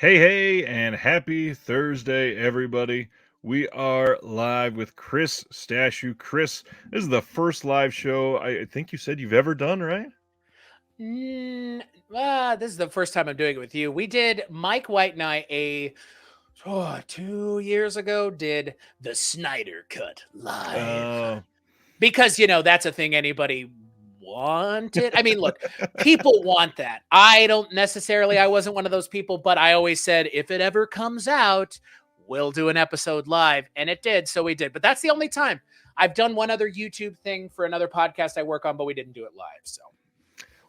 Hey, and happy Thursday, everybody. We are live with Chris Stachiw. Chris, this is the first live show I think you said you've ever done, right? Mm, this is the first time I'm doing it with you. We did Mike White and I 2 years ago did the Snyder Cut live Uh, because that's a thing anybody wanted. I mean, look, people want that. I don't necessarily. I wasn't one of those people, but I always said if it ever comes out, we'll do an episode live, and it did. So we did. But that's the only time. I've done one other YouTube thing for another podcast I work on, but we didn't do it live. So.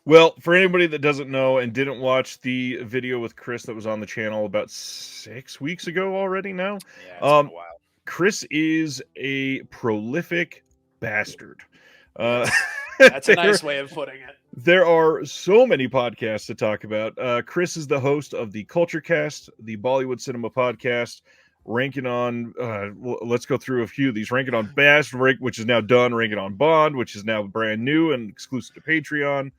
well, for anybody that doesn't know and didn't watch the video with Chris that was on the channel about 6 weeks ago already now, Yeah, it's been a um, while. Chris is a prolific bastard. Uh, Yes. That's a there nice way of putting it. There are so many podcasts to talk about. Chris is the host of the KultureCast, the Bollywood cinema podcast, ranking on. Let's go through a few of these. Ranking on Best, which is now done. Ranking on Bond, which is now brand new and exclusive to Patreon.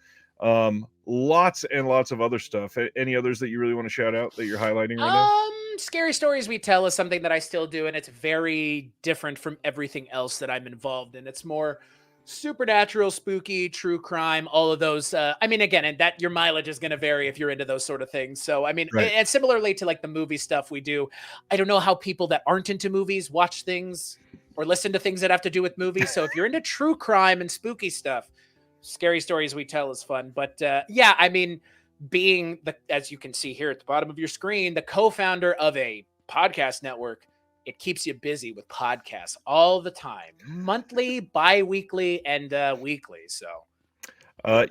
Lots and lots of other stuff. Any others that you really want to shout out that you're highlighting right now? Scary Stories We Tell is something that I still do, and it's very different from everything else that I'm involved in. It's more supernatural, spooky, true crime, all of those. I mean, again, and that your mileage is going to vary if you're into those sort of things. So, I mean, Right. and similarly to like the movie stuff we do, I don't know how people that aren't into movies watch things or listen to things that have to do with movies. So, if you're into true crime and spooky stuff, Scary Stories We Tell is fun. But yeah, I mean, being as you can see here at the bottom of your screen, the co-founder of a podcast network, it keeps you busy with podcasts all the time, monthly, bi-weekly, and weekly. So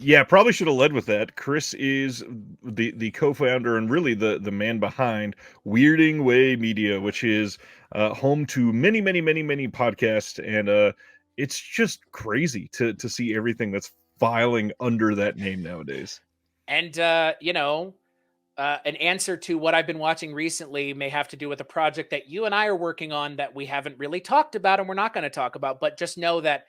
Yeah, probably should have led with that. Chris is the co-founder and really the man behind Weirding Way Media, which is home to many podcasts, and it's just crazy to see everything that's filing under that name nowadays. and an answer to what I've been watching recently may have to do with a project that you and I are working on that we haven't really talked about and we're not going to talk about, but just know that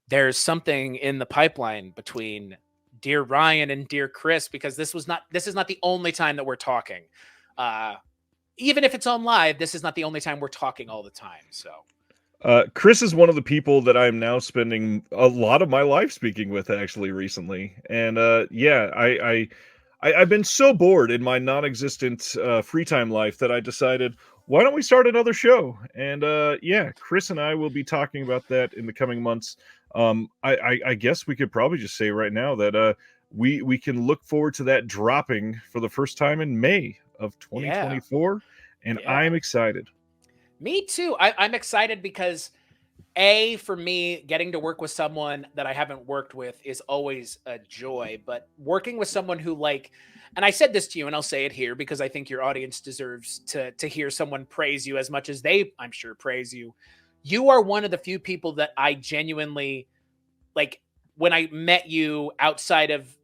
there's something in the pipeline between Dear Ryan and Dear Chris, because this is not the only time that we're talking. Uh Even if it's on live, this is not the only time we're talking all the time. So Chris is one of the people that I'm now spending a lot of my life speaking with actually recently, and yeah, I've been so bored in my non-existent free time life that I decided, why don't we start another show? And yeah, Chris and I will be talking about that in the coming months. I guess we could probably just say right now that we can look forward to that dropping for the first time in May of yeah, 2024, and yeah. I'm excited. Me too. I'm excited because for me, getting to work with someone that I haven't worked with is always a joy. But working with someone who and I said this to you, and I'll say it here because I think your audience deserves to hear someone praise you as much as they, I'm sure, praise you. You are one of the few people that I genuinely like when I met you outside of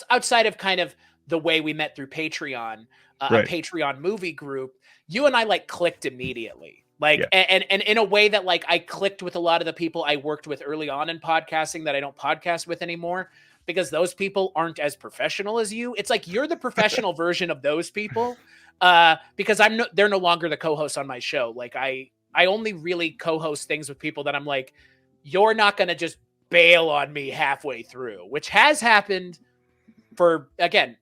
outside of kind of the way we met through Patreon, a Right. Patreon movie group. You and I clicked immediately. Yeah. And in a way that I clicked with a lot of the people I worked with early on in podcasting that I don't podcast with anymore, because those people aren't as professional as you. It's like you're the professional version of those people. Because they're no longer the co-hosts on my show. I only really co-host things with people that I'm like, you're not going to just bail on me halfway through, which has happened for, again,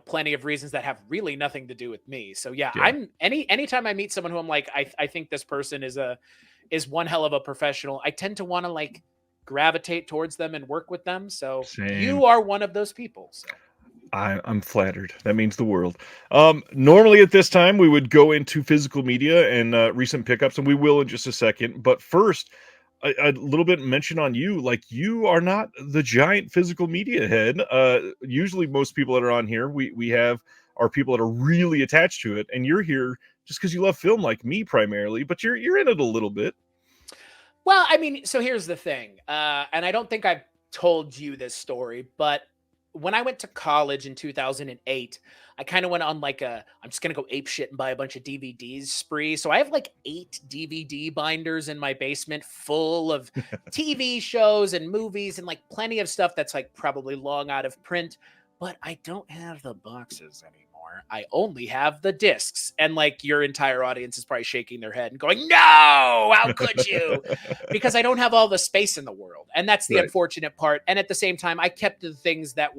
plenty of reasons that have really nothing to do with me. So yeah, Yeah. anytime I meet someone who I'm like, I think this person is one hell of a professional, I tend to want to gravitate towards them and work with them. So Same. you are one of those people. So I'm flattered. That means the world. Normally at this time we would go into physical media and recent pickups, and we will in just a second. But first, a little bit mention on you. Like, you are not the giant physical media head. Usually, most people that are on here, we have are people that are really attached to it, and you're here just because you love film, like me primarily. But you're in it a little bit. well, I mean, so here's the thing, and I don't think I've told you this story, but when I went to college in 2008, I kind of went on I'm just gonna go ape shit and buy a bunch of DVDs spree. So I have 8 DVD binders in my basement full of TV shows and movies and plenty of stuff that's probably long out of print, but I don't have the boxes anymore. anymore. I only have the discs. And like your entire audience is probably shaking their head and going, no, how could you? Because I don't have all the space in the world. And that's the unfortunate part. And at the same time, I kept the things that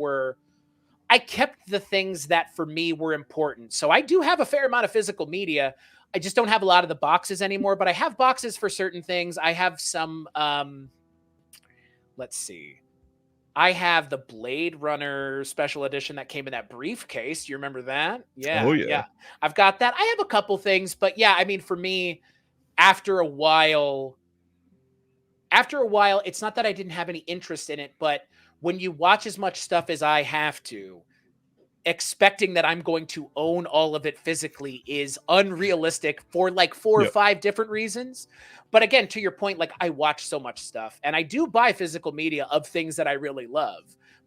for me were important. So I do have a fair amount of physical media. I just don't have a lot of the boxes anymore, but I have boxes for certain things. I have some, let's see. I have the Blade Runner special edition that came in that briefcase. Do you remember that? Yeah. Oh, yeah. I've got that. I have a couple things, but yeah, I mean, for me, after a while, it's not that I didn't have any interest in it, but when you watch as much stuff as I have to, expecting that I'm going to own all of it physically is unrealistic for like 4 or 5 different reasons. But again, to your point, like I watch so much stuff and I do buy physical media of things that I really love.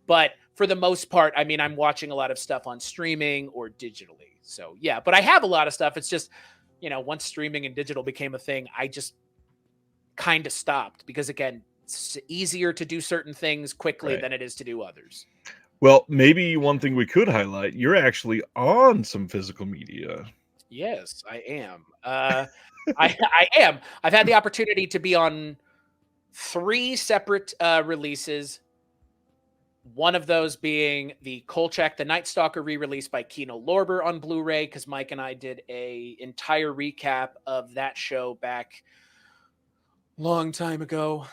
But for the most part, I mean, I'm watching a lot of stuff on streaming or digitally. So yeah, but I have a lot of stuff. It's just, once streaming and digital became a thing, I just kind of stopped because again, it's easier to do certain things quickly than it is to do others. Well, maybe one thing we could highlight, you're actually on some physical media. Yes, I am. I am. I've had the opportunity to be on 3 separate releases. One of those being the Kolchak, the Night Stalker re-release by Kino Lorber on Blu-ray, because Mike and I did a entire recap of that show back long time ago.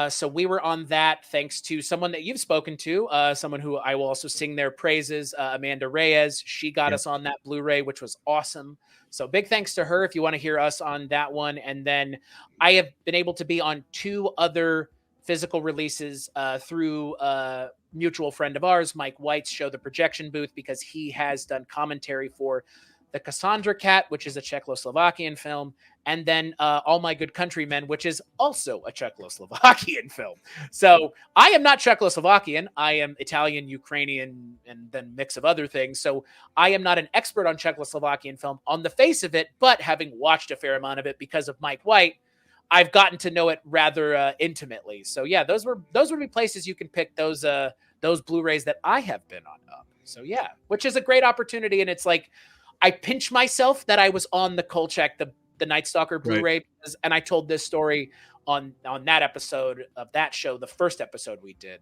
So we were on that thanks to someone that you've spoken to, someone who I will also sing their praises, Amanda Reyes. She got us on that Blu-ray, which was awesome. So big thanks to her if you want to hear us on that one. And then I have been able to be on 2 other physical releases through a mutual friend of ours, Mike White's show, The Projection Booth, because he has done commentary for The Cassandra Cat, which is a Czechoslovakian film, and then All My Good Countrymen, which is also a Czechoslovakian film. So I am not Czechoslovakian. I am Italian, Ukrainian, and then mix of other things. So I am not an expert on Czechoslovakian film on the face of it, but having watched a fair amount of it because of Mike White, I've gotten to know it rather intimately. So yeah, those would be places you can pick those Blu-rays that I have been on up. So yeah, which is a great opportunity. And it's like, I pinch myself that I was on the Kolchak, the Night Stalker Blu-ray, and I told this story on that episode of that show, the first episode we did.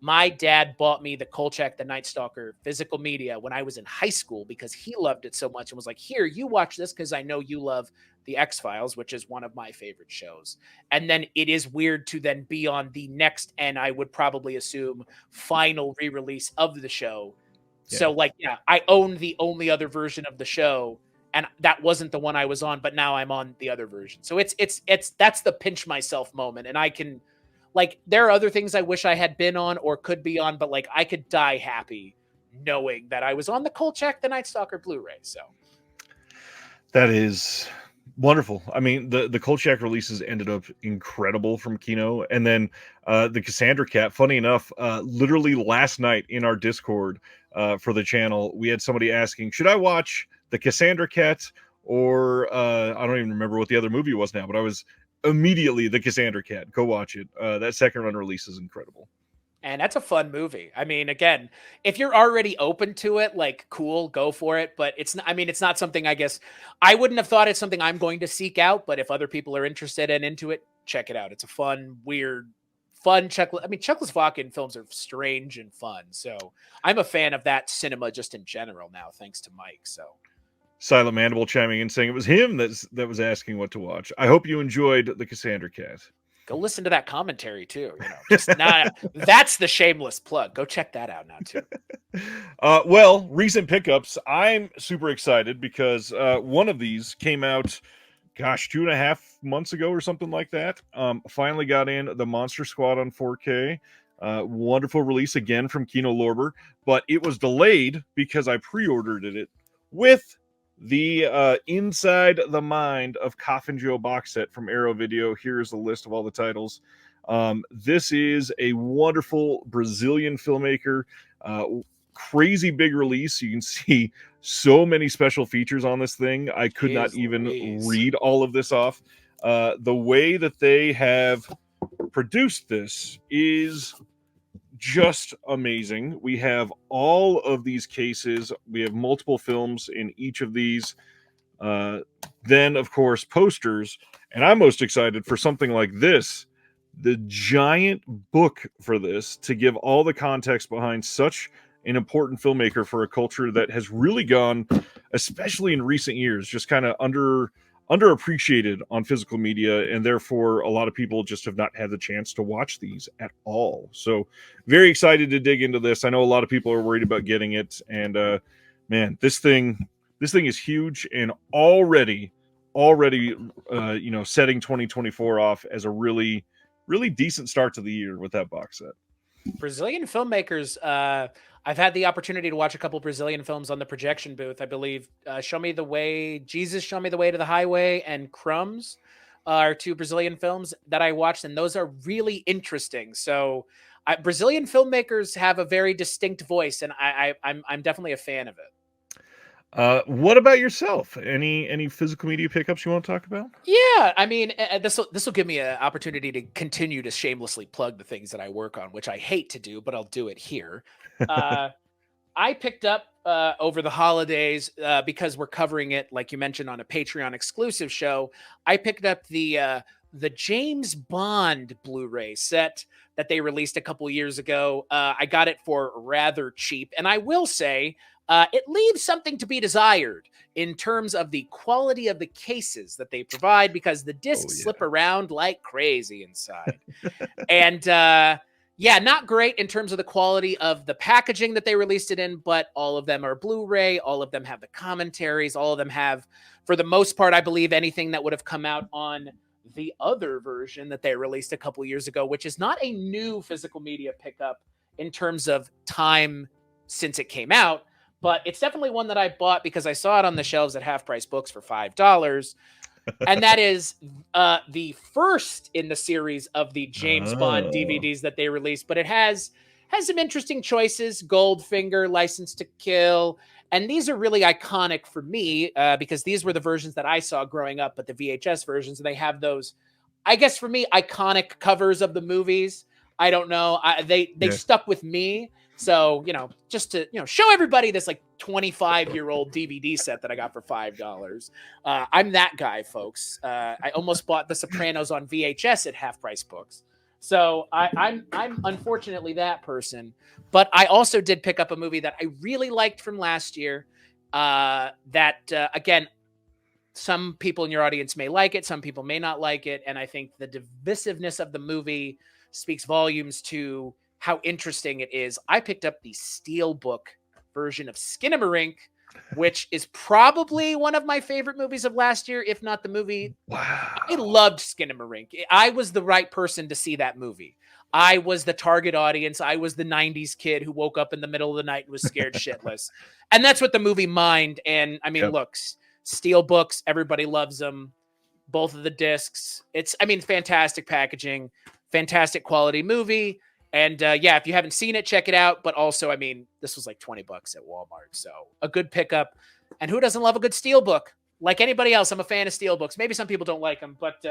My dad bought me the Kolchak, the Night Stalker physical media when I was in high school because he loved it so much and was like, here, you watch this because I know you love The X-Files, which is one of my favorite shows. And then it is weird to then be on the next, and I would probably assume, final re-release of the show. Yeah. So like, yeah, I own the only other version of the show, and that wasn't the one I was on, but now I'm on the other version. So it's that's the pinch myself moment. And I can, like, there are other things I wish I had been on or could be on, but like I could die happy knowing that I was on the Kolchak, the Night Stalker Blu-ray. So that is wonderful. I mean, the Kolchak releases ended up incredible from Kino. And then the Cassandra Cat, funny enough, literally last night in our Discord for the channel, we had somebody asking, should I watch the Cassandra Cat or I don't even remember what the other movie was now, but I was immediately the Cassandra Cat. Go watch it. That second run release is incredible. And that's a fun movie. I mean, again, if you're already open to it, like, cool, go for it. But it's not, I mean, it's not something, I guess, I wouldn't have thought it's something I'm going to seek out. But if other people are interested and into it, check it out. It's a fun, weird, Czechoslovakian films are strange and fun. So I'm a fan of that cinema just in general now, thanks to Mike. So Silent Mandible chiming in saying it was him that was asking what to watch. I hope you enjoyed the Cassandra Cat. Go listen to that commentary too. That's the shameless plug. Go check that out now too. Well, recent pickups. I'm super excited because one of these came out, 2.5 months ago or something like that. Finally got in the Monster Squad on 4K. Wonderful release again from Kino Lorber, but it was delayed because I pre-ordered it with the Inside the Mind of Coffin Joe box set from Arrow Video. Here's a list of all the titles. This is a wonderful Brazilian filmmaker. Crazy big release. You can see so many special features on this thing. I could not even read all of this off. The way that they have produced this is just amazing. We have all of these cases. We have multiple films in each of these. Then, of course, posters. And I'm most excited for something like this, the giant book for this, to give all the context behind such an important filmmaker for a culture that has really gone, especially in recent years, just kind of underappreciated on physical media, and therefore a lot of people just have not had the chance to watch these at all. So very excited to dig into this. I know a lot of people are worried about getting it, and man, this thing is huge, and already setting 2024 off as a really decent start to the year with that box set. Brazilian filmmakers. I've had the opportunity to watch a couple Brazilian films on the projection booth. I believe Show Me the Way, Jesus, Show Me the Way to the Highway, and Crumbs are two Brazilian films that I watched, and those are really interesting. So Brazilian filmmakers have a very distinct voice, and I'm definitely a fan of it. What about yourself? Any physical media pickups you want to talk about? Yeah, I mean, this will give me an opportunity to continue to shamelessly plug the things that I work on, which I hate to do, but I'll do it here. I picked up over the holidays because we're covering it, like you mentioned, on a Patreon exclusive show. I picked up the James Bond Blu-ray set that they released a couple years ago. I got it for rather cheap, and I will say it leaves something to be desired in terms of the quality of the cases that they provide, because the discs slip around like crazy inside. And yeah, not great in terms of the quality of the packaging that they released it in, but all of them are Blu-ray. All of them have the commentaries. All of them have, for the most part, I believe, anything that would have come out on the other version that they released a couple years ago, which is not a new physical media pickup in terms of time since it came out. But it's definitely one that I bought because I saw it on the shelves at Half Price Books for $5. And that is the first in the series of the James Bond DVDs that they released. But it has some interesting choices: Goldfinger, License to Kill. And these are really iconic for me because these were the versions that I saw growing up, but the VHS versions. And they have those, I guess for me, iconic covers of the movies. I don't know. They stuck with me. So, just to, show everybody this like 25-year-old DVD set that I got for $5. I'm that guy, folks. I almost bought The Sopranos on VHS at Half Price Books. So I'm unfortunately that person. But I also did pick up a movie that I really liked from last year. Again, some people in your audience may like it. Some people may not like it. And I think the divisiveness of the movie speaks volumes to how interesting it is. I picked up the Steelbook version of Skinamarink, which is probably one of my favorite movies of last year, if not the movie. Wow. I loved Skinamarink. I was the right person to see that movie. I was the target audience. I was the 90s kid who woke up in the middle of the night and was scared shitless. And that's what the movie mined. And I mean, look, Steelbooks, everybody loves them. Both of the discs. It's, fantastic packaging, fantastic quality movie. And if you haven't seen it, check it out. But also, this was like $20 at Walmart. So a good pickup. And who doesn't love a good Steelbook? Like anybody else, I'm a fan of Steelbooks. Maybe some people don't like them, but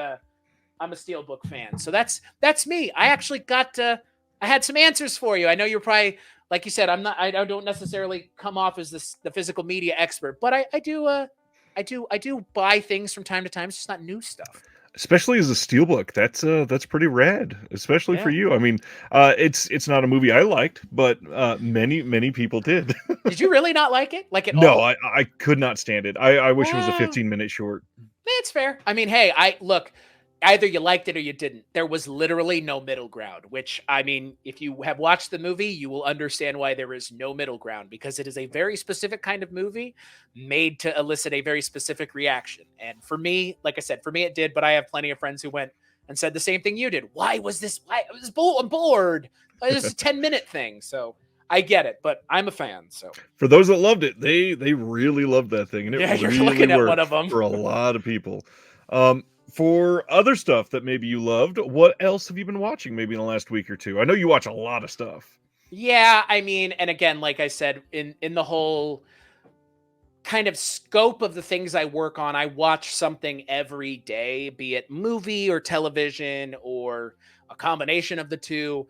I'm a Steelbook fan. So that's me. I actually got, I had some answers for you. I know you're probably, like you said, I don't necessarily come off as the physical media expert, but I do buy things from time to time. It's just not new stuff. Especially as a Steelbook, that's pretty rad, especially for you. It's not a movie I liked, but many people did. Did you really not like it? Like at all? No, I could not stand it. I wish it was a 15-minute short. That's fair. Hey, look, either you liked it or you didn't. There was literally no middle ground, which, if you have watched the movie, you will understand why there is no middle ground, because it is a very specific kind of movie made to elicit a very specific reaction. And for me, like I said, for me it did, but I have plenty of friends who went and said the same thing you did. Why was this? I'm bored. This is a 10-minute thing. So I get it, but I'm a fan. So for those that loved it, they really loved that thing. And it you're really looking at worked one of them. For a lot of people. For other stuff that maybe you loved, what else have you been watching maybe in the last week or two? I know you watch a lot of stuff. Yeah, and again, like I said, in the whole kind of scope of the things I work on, I watch something every day, be it movie or television or a combination of the two.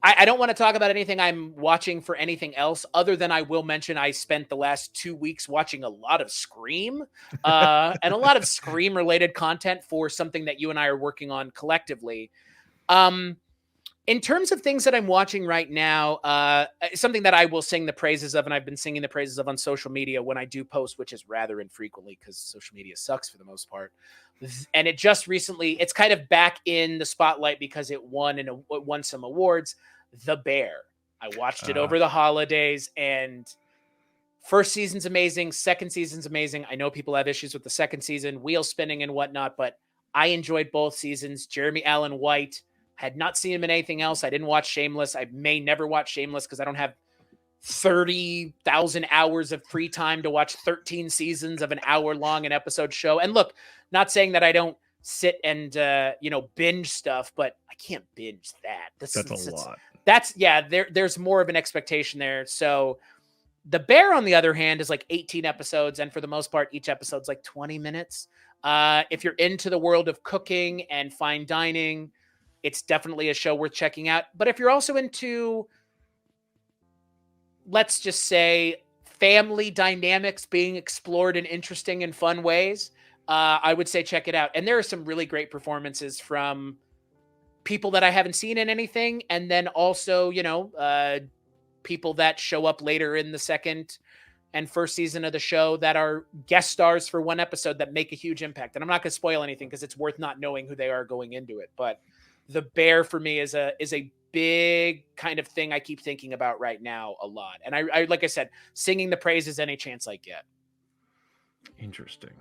I don't want to talk about anything I'm watching for anything else other than I will mention I spent the last 2 weeks watching a lot of Scream, and a lot of Scream related content for something that you and I are working on collectively. In terms of things that I'm watching right now, something that I will sing the praises of, and I've been singing the praises of on social media when I do post, which is rather infrequently because social media sucks for the most part. And it just recently, it's kind of back in the spotlight because it won some awards. The Bear. I watched it over the holidays, and first season's amazing. Second season's amazing. I know people have issues with the second season, wheel spinning and whatnot, but I enjoyed both seasons. Jeremy Allen White, had not seen him in anything else. I didn't watch Shameless. I may never watch Shameless because I don't have 30,000 hours of free time to watch 13 seasons of an hour-long an episode show. And look, not saying that I don't sit and binge stuff, but I can't binge that. That's a lot. There's more of an expectation there. So The Bear, on the other hand, is like 18 episodes, and for the most part, each episode's like 20 minutes. If you're into the world of cooking and fine dining, it's definitely a show worth checking out. But if you're also into, let's just say, family dynamics being explored in interesting and fun ways, I would say check it out. And there are some really great performances from people that I haven't seen in anything. And then also, people that show up later in the second and first season of the show that are guest stars for one episode that make a huge impact. And I'm not going to spoil anything because it's worth not knowing who they are going into it. But The Bear for me is a big kind of thing I keep thinking about right now a lot. And I like I said, singing the praises any chance I get. Interesting.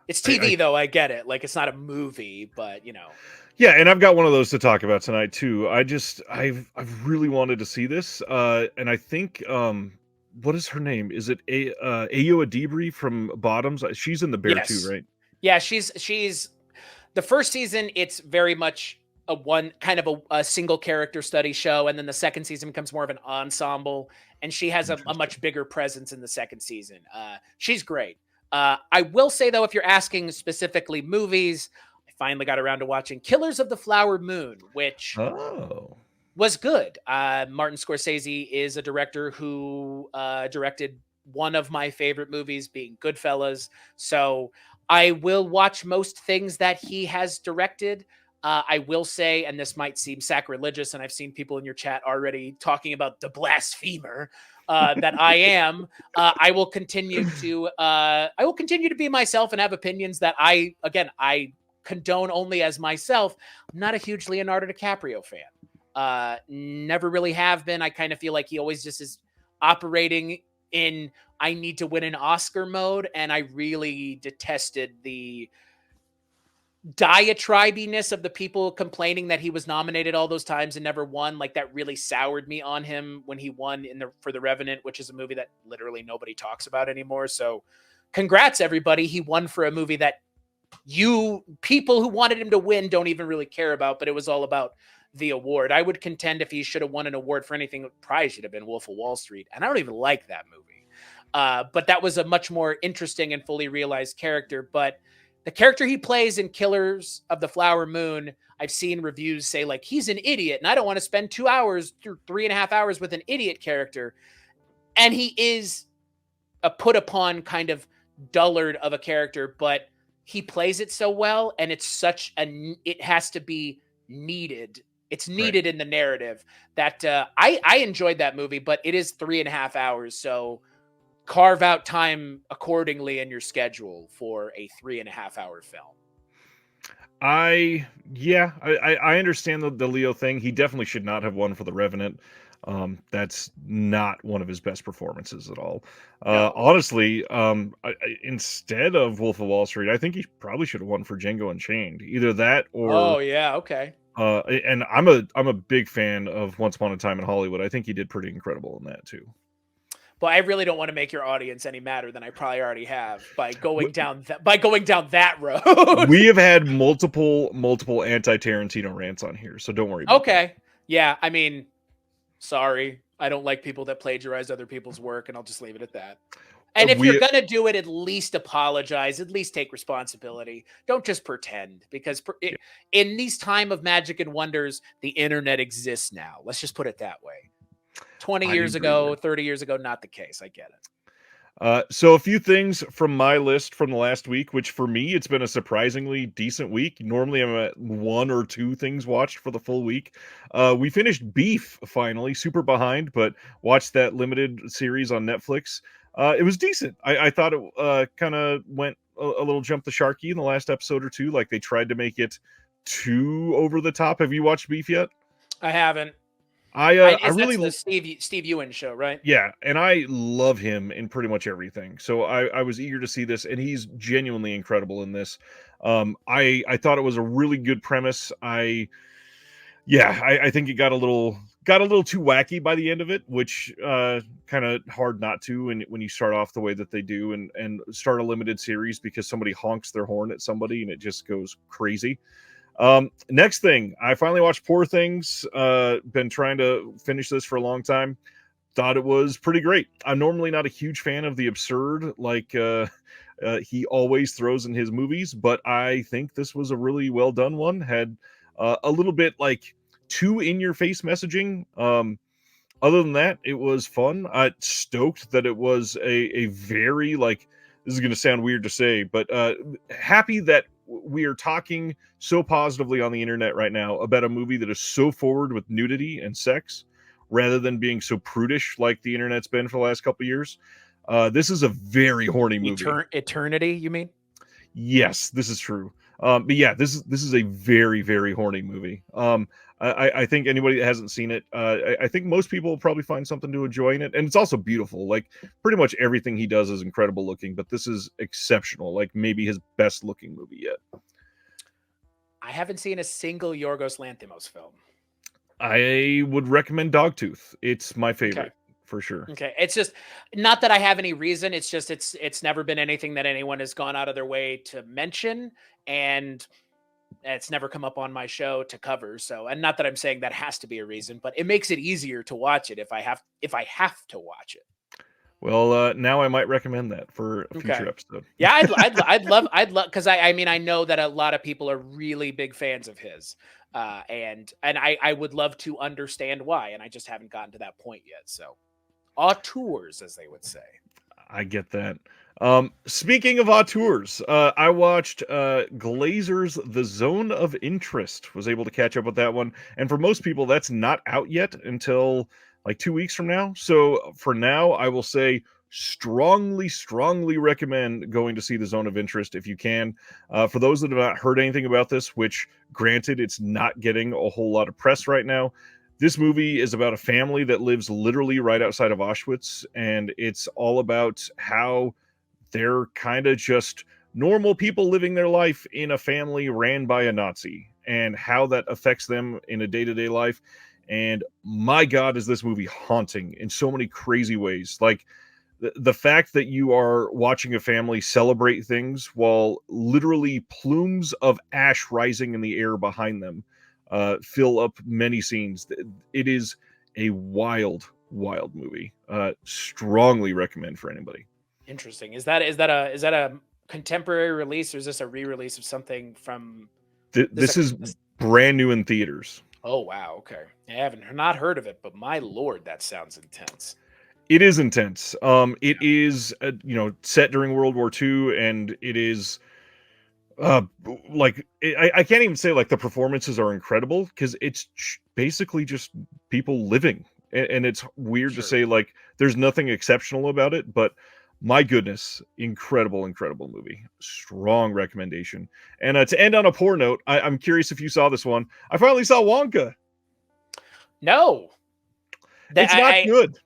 It's TV though. I get it. Like, it's not a movie, but Yeah, and I've got one of those to talk about tonight too. I've really wanted to see this, and I think what is her name? Is it Ayo Adibri from Bottoms? She's in The Bear too, right? Yeah, she's the first season. It's very much a single character study show, and then the second season becomes more of an ensemble, and she has a much bigger presence in the second season. She's great. I will say though, if you're asking specifically movies, finally got around to watching Killers of the Flower Moon, which was good. Martin Scorsese is a director who directed one of my favorite movies, being Goodfellas. So I will watch most things that he has directed. I will say, and this might seem sacrilegious, and I've seen people in your chat already talking about the blasphemer that I am. I will continue to be myself and have opinions that I condone only as myself. I'm not a huge Leonardo DiCaprio fan. Never really have been. I kind of feel like he always just is operating in I need to win an Oscar mode, and I really detested the diatribiness of the people complaining that he was nominated all those times and never won. Like, that really soured me on him when he won for The Revenant, which is a movie that literally nobody talks about anymore. So congrats everybody. He won for a movie that people who wanted him to win don't even really care about, but it was all about the award. I would contend if he should have won an award for anything, it probably should have been Wolf of Wall Street. And I don't even like that movie. But that was a much more interesting and fully realized character. But the character he plays in Killers of the Flower Moon, I've seen reviews say like, he's an idiot and I don't want to spend 2 hours through 3.5 hours with an idiot character. And he is a put upon kind of dullard of a character, but he plays it so well, and it's it has to be needed. It's needed in the narrative that I enjoyed that movie, but it is 3.5 hours. So carve out time accordingly in your schedule for a 3.5 hour film. I understand the Leo thing. He definitely should not have won for The Revenant. That's not one of his best performances at all. No. Honestly, instead of Wolf of Wall Street, I think he probably should have won for Django Unchained. Either that or okay. And I'm a big fan of Once Upon a Time in Hollywood. I think he did pretty incredible in that too. But I really don't want to make your audience any madder than I probably already have by going down that road. We have had multiple anti-Tarantino rants on here, so don't worry about that. Yeah, I mean, sorry. I don't like people that plagiarize other people's work, and I'll just leave it at that. And if you're we gonna do it, at least apologize. At least take responsibility. Don't just pretend, because in these time of magic and wonders, the internet exists now. Let's just put it that way. 20 I years agree ago, there. 30 years ago, not the case. I get it. So a few things from my list from the last week, which for me, it's been a surprisingly decent week. Normally I'm at 1 or 2 things watched for the full week. We finished Beef finally, super behind, but watched that limited series on Netflix. It was decent. I thought it kind of went a little jump the sharky in the last episode or two. Like they tried to make it too over the top. Have you watched Beef yet? I haven't. I That's really the Steve Ewan show, right? yeah, and I love him in pretty much everything. So I was eager to see this, and he's genuinely incredible in this. I thought it was a really good premise. I think it got a little too wacky by the end of it, which kind of hard not to when you start off the way that they do and start a limited series because somebody honks their horn at somebody and it just goes crazy. Next thing, I finally watched Poor Things. Been trying to finish this for a long time. Thought it was pretty great. I'm normally not a huge fan of the absurd like he always throws in his movies, but I think this was a really well done one. Had a little bit like too in your face messaging. Other than that, it was fun. I stoked that it was a very like this is going to sound weird to say, but happy that we are talking so positively on the internet right now about a movie that is so forward with nudity and sex rather than being so prudish like the internet's been for the last couple of years. This is a very horny movie. Eternity, you mean? Yes, this is true. But yeah, this is a very, very horny movie. I think anybody that hasn't seen it, I think most people will probably find something to enjoy in it, and it's also beautiful. Like pretty much everything he does is incredible looking, but this is exceptional. Like maybe his best looking movie yet. I haven't seen a single Yorgos Lanthimos film. I would recommend Dogtooth. It's my favorite. Okay. For sure. Okay. It's just not that I have any reason. It's just it's never been anything that anyone has gone out of their way to mention, and it's never come up on my show to cover. So, and not that I'm saying that has to be a reason, but it makes it easier to watch it if I have to watch it. Well, now I might recommend that for a future episode. Yeah, I'd love, because I mean, I know that a lot of people are really big fans of his, and I would love to understand why, and I just haven't gotten to that point yet. So, auteurs, as they would say. I get that. Speaking of auteurs, I watched Glazer's The Zone of Interest. Was able to catch up with that one, and for most people, that's not out yet until like 2 weeks from now. So for now, I will say strongly recommend going to see The Zone of Interest if you can. For those that have not heard anything about this, which granted, it's not getting a whole lot of press right now. This movie is about a family that lives literally right outside of Auschwitz, and it's all about how they're kind of just normal people living their life in a family ran by a Nazi, and how that affects them in a day-to-day life. And my God, is this movie haunting in so many crazy ways. Like the fact that you are watching a family celebrate things while literally plumes of ash rising in the air behind them fill up many scenes. It is a wild movie. Strongly recommend for anybody. Interesting. Is that a contemporary release, or is this a re-release of something from? This is brand new in theaters. Oh wow, okay. I haven't not heard of it, but my lord, that sounds intense. It is intense. It is set during World War II, and it is like I can't even say like the performances are incredible because it's basically just people living, and it's weird to say like there's nothing exceptional about it, but my goodness, incredible movie. Strong recommendation. And to end on a poor note, I'm curious if you saw this one. I finally saw Wonka. No, it's not good.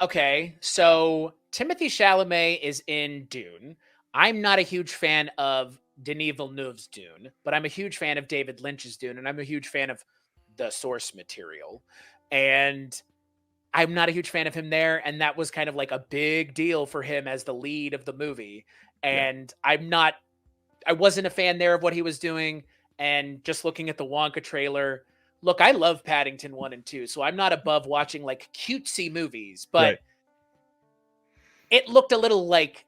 Okay. So Timothée Chalamet is in Dune. I'm not a huge fan of Denis Villeneuve's Dune, but I'm a huge fan of David Lynch's Dune, and I'm a huge fan of the source material. And I'm not a huge fan of him there, and that was kind of like a big deal for him as the lead of the movie. And yeah. I wasn't a fan there of what he was doing, and just looking at the Wonka trailer, Look, I love Paddington 1 and 2, so I'm not above watching like cutesy movies, but Right. it looked a little like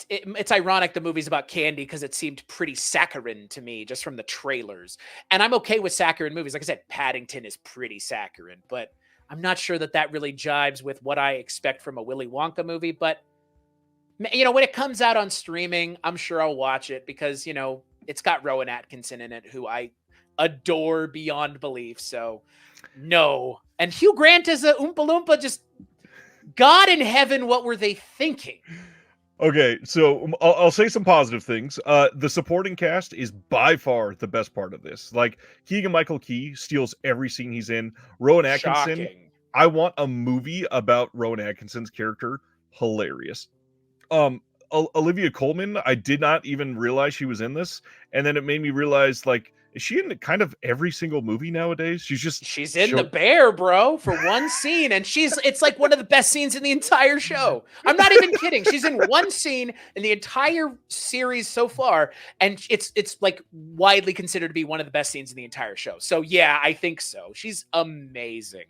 it's ironic the movie's about candy because it seemed pretty saccharine to me just from the trailers. And I'm okay with saccharine movies. Like I said, Paddington is pretty saccharine, but I'm not sure that that really jives with what I expect from a Willy Wonka movie. But, you know, when it comes out on streaming, I'm sure I'll watch it because, you know, it's got Rowan Atkinson in it, who I adore beyond belief. So, no. And Hugh Grant as a Oompa Loompa, just God in heaven, what were they thinking? Okay, so I'll say some positive things. The supporting cast is by far the best part of this. Like, Keegan-Michael Key steals every scene he's in. Rowan Atkinson, Shocking. I want a movie about Rowan Atkinson's character. Hilarious. Olivia Colman, I did not even realize she was in this, and then it made me realize, like, is she in kind of every single movie nowadays? She's in The Bear, bro, for one scene, and it's like one of the best scenes in the entire show. I'm not even kidding. She's in one scene in the entire series so far, and it's like widely considered to be one of the best scenes in the entire show. So yeah, I think so. She's amazing.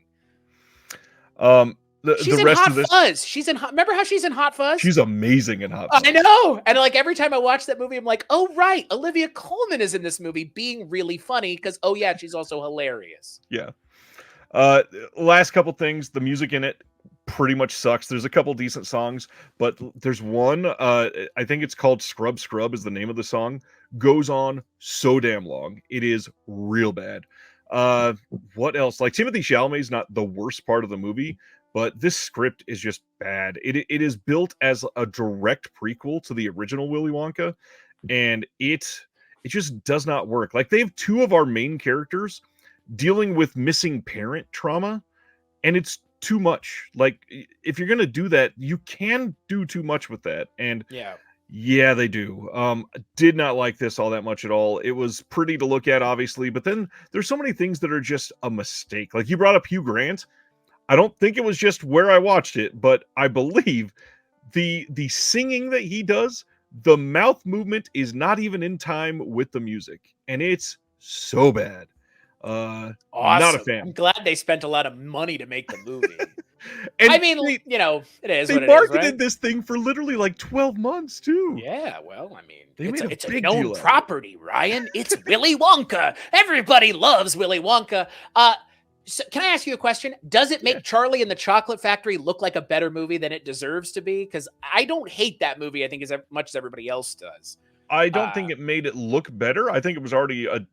She's in Hot Fuzz. She's in remember how she's in Hot Fuzz? She's amazing in Hot Fuzz. I know. And like every time I watch that movie, I'm like, oh right, Olivia Colman is in this movie being really funny because oh yeah, she's also hilarious. Yeah. Last couple things, the music in it pretty much sucks. There's a couple decent songs, but there's one, I think it's called Scrub Scrub is the name of the song, goes on so damn long. It is real bad. What else? Like, Timothy Chalamet's not the worst part of the movie, but this script is just bad. It is built as a direct prequel to the original Willy Wonka, and it just does not work. Like, they have two of our main characters dealing with missing parent trauma, and it's too much. Like, if you're gonna do that, you can do too much with that, and yeah, they do. Did not like this all that much at all. It was pretty to look at, obviously, but then there's so many things that are just a mistake. Like, you brought up Hugh Grant. I don't think it was just where I watched it, but I believe the singing that he does, the mouth movement is not even in time with the music, and it's so bad. Awesome. Not a fan. I'm glad they spent a lot of money to make the movie. I mean, you know, it is what it is. They marketed right? this thing for literally like 12 months too. Yeah, well, I mean, it's a known property, Ryan. It's Willy Wonka. Everybody loves Willy Wonka. So can I ask you a question? Does it make Charlie and the Chocolate Factory look like a better movie than it deserves to be? Because I don't hate that movie, I think, as much as everybody else does. I don't think it made it look better. I think it was already a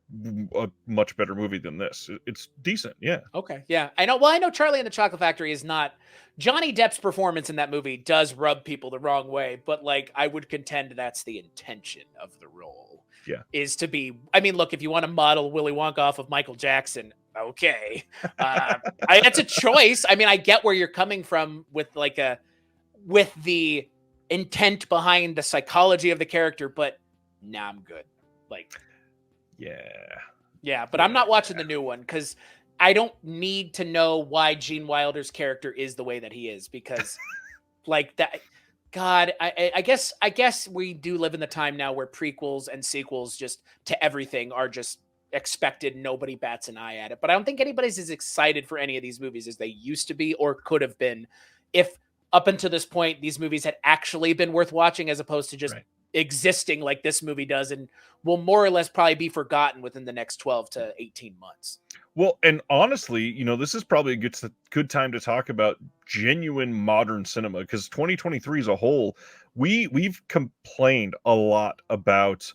much better movie than this. It's decent, yeah. Okay, yeah. I know. Well, I know Charlie and the Chocolate Factory is not... Johnny Depp's performance in that movie does rub people the wrong way, but like I would contend that's the intention of the role. Yeah. Is to be... I mean, look, if you want to model Willy Wonka off of Michael Jackson... Okay. That's a choice. I mean, I get where you're coming from with the intent behind the psychology of the character, but nah, I'm good. Like, yeah, but I'm not watching the new one because I don't need to know why Gene Wilder's character is the way that he is, because like that, God, I guess we do live in the time now where prequels and sequels just to everything are just expected. Nobody bats an eye at it, but I don't think anybody's as excited for any of these movies as they used to be or could have been if up until this point these movies had actually been worth watching, as opposed to just existing like this movie does and will more or less probably be forgotten within the next 12 to 18 months. Well, and honestly, you know, this is probably a good time to talk about genuine modern cinema, because 2023 as a whole, we've complained a lot about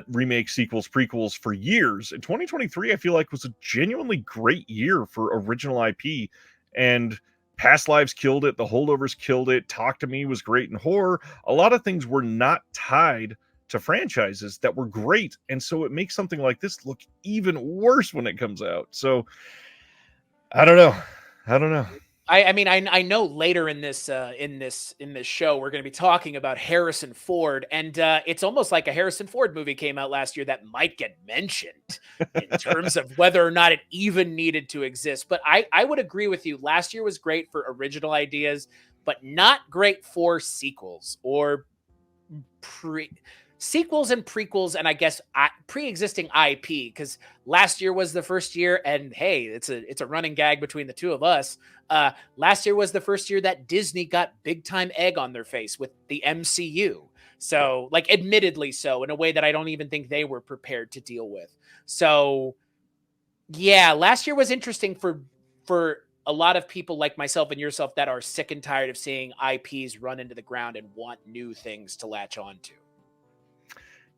remakes, sequels, prequels for years. And 2023, I feel like, was a genuinely great year for original IP, and Past Lives killed it, The Holdovers killed it, Talk to Me was great in horror. A lot of things were not tied to franchises that were great, and so it makes something like this look even worse when it comes out. So I don't know. I mean, I know later in this show we're going to be talking about Harrison Ford, and it's almost like a Harrison Ford movie came out last year that might get mentioned in terms of whether or not it even needed to exist. But I would agree with you. Last year was great for original ideas, but not great for sequels or sequels and prequels, and I guess pre-existing IP, because last year was the first year, and hey, it's a running gag between the two of us. Last year was the first year that Disney got big time egg on their face with the MCU. So, like, admittedly so, in a way that I don't even think they were prepared to deal with. So, yeah, last year was interesting for a lot of people like myself and yourself that are sick and tired of seeing IPs run into the ground and want new things to latch on to.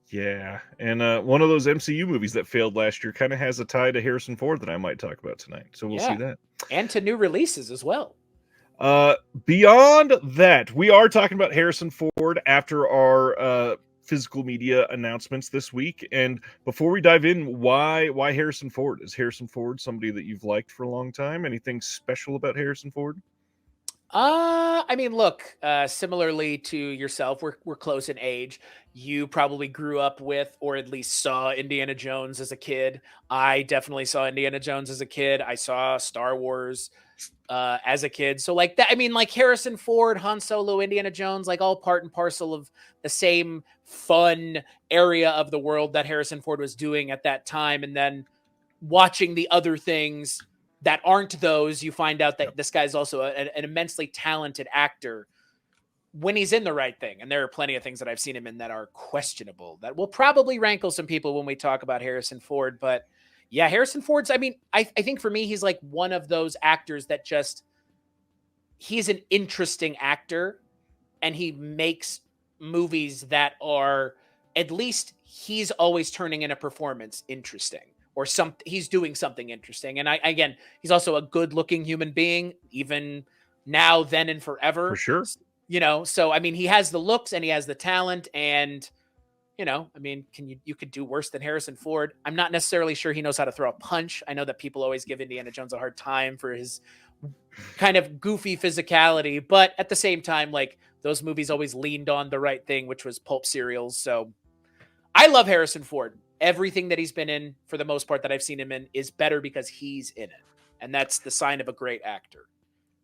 Yeah, and one of those MCU movies that failed last year kind of has a tie to Harrison Ford that I might talk about tonight. So we'll see Yeah. that. And to new releases as well. Beyond that, we are talking about Harrison Ford after our physical media announcements this week. And before we dive in, why Harrison Ford? Is Harrison Ford somebody that you've liked for a long time? Anything special about Harrison Ford? I mean, look, similarly to yourself, we're close in age. You probably grew up with, or at least saw Indiana Jones as a kid. I definitely saw Indiana Jones as a kid. I saw Star Wars as a kid. So like that, I mean, like Harrison Ford, Han Solo, Indiana Jones, like all part and parcel of the same fun area of the world that Harrison Ford was doing at that time. And then watching the other things that aren't those, you find out that this guy's also an immensely talented actor when he's in the right thing. And there are plenty of things that I've seen him in that are questionable that will probably rankle some people when we talk about Harrison Ford. But yeah, Harrison Ford's, I mean, I think for me, he's like one of those actors that just, he's an interesting actor and he makes movies that are, at least he's always turning in a performance interesting. Or he's doing something interesting. And again, he's also a good looking human being, even now, then, and forever. For sure. You know, so I mean, he has the looks and he has the talent, and you know, I mean, you could do worse than Harrison Ford. I'm not necessarily sure he knows how to throw a punch. I know that people always give Indiana Jones a hard time for his kind of goofy physicality, but at the same time, like those movies always leaned on the right thing, which was pulp serials. So I love Harrison Ford. Everything that he's been in, for the most part, that I've seen him in, is better because he's in it. And that's the sign of a great actor.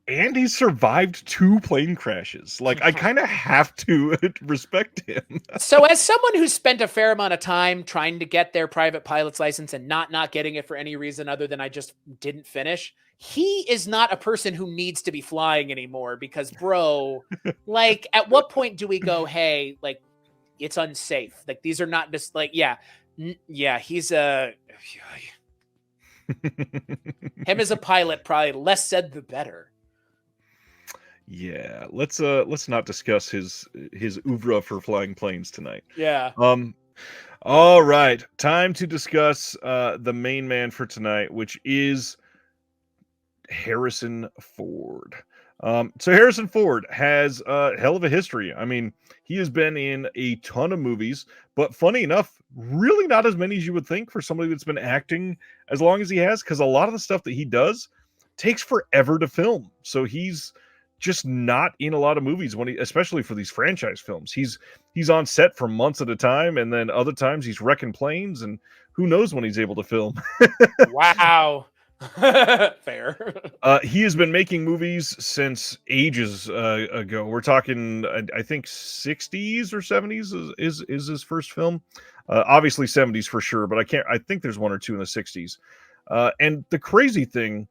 And he survived 2 plane crashes. Like, I kind of have to respect him. So as someone who's spent a fair amount of time trying to get their private pilot's license and not getting it for any reason other than I just didn't finish, he is not a person who needs to be flying anymore because, bro, like, at what point do we go, hey, like, it's unsafe? Like, these are not just like, yeah, he's him as a pilot, probably less said the better. Yeah, let's not discuss his oeuvre for flying planes tonight. Yeah. All right, time to discuss the main man for tonight, which is Harrison Ford. So Harrison Ford has a hell of a history. I mean, he has been in a ton of movies, but funny enough, really not as many as you would think for somebody that's been acting as long as he has, because a lot of the stuff that he does takes forever to film. So he's just not in a lot of movies especially for these franchise films. He's on set for months at a time, and then other times he's wrecking planes, and who knows when he's able to film. Wow. Fair. He has been making movies since ages ago. We're talking, I think 60s or 70s is his first film. Obviously 70s for sure, but I think there's 1 or 2 in the 60s. And the crazy thing,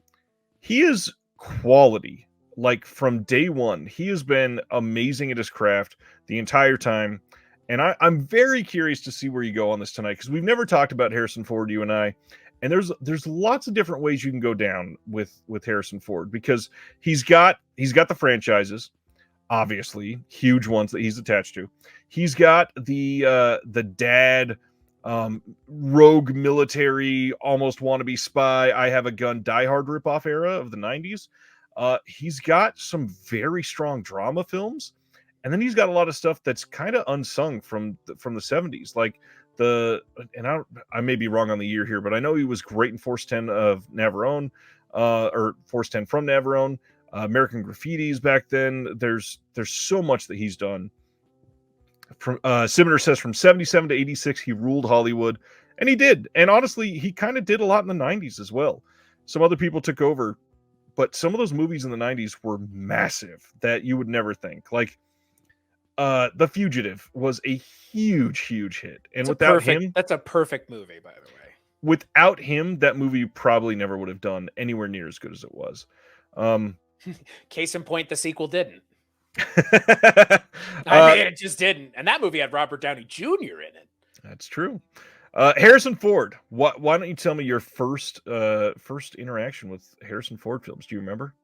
he is quality. Like from day one, he has been amazing at his craft the entire time. And I'm very curious to see where you go on this tonight, because we've never talked about Harrison Ford, you and I. And there's lots of different ways you can go down with Harrison Ford, because he's got the franchises, obviously huge ones that he's attached to. He's got the dad, rogue military, almost wannabe spy, I have a gun, Die Hard ripoff era of the 90s. He's got some very strong drama films, and then he's got a lot of stuff that's kind of unsung from the 70s, like I may be wrong on the year here, but I know he was great in Force 10 of Navarone, or Force 10 from Navarone, American Graffitis back then. There's so much that he's done. From Similar says from 77 to 86, he ruled Hollywood, and he did. And honestly, he kind of did a lot in the 90s as well. Some other people took over, but some of those movies in the 90s were massive that you would never think. Like, The Fugitive was a huge hit, and without him, That's a perfect movie, by the way. that movie probably never would have done anywhere near as good as it was. Case in point, the sequel didn't. uh, It just didn't. And that movie had Robert Downey Jr. in it. That's true. Harrison Ford. Why don't you tell me your first interaction with Harrison Ford films? Do you remember?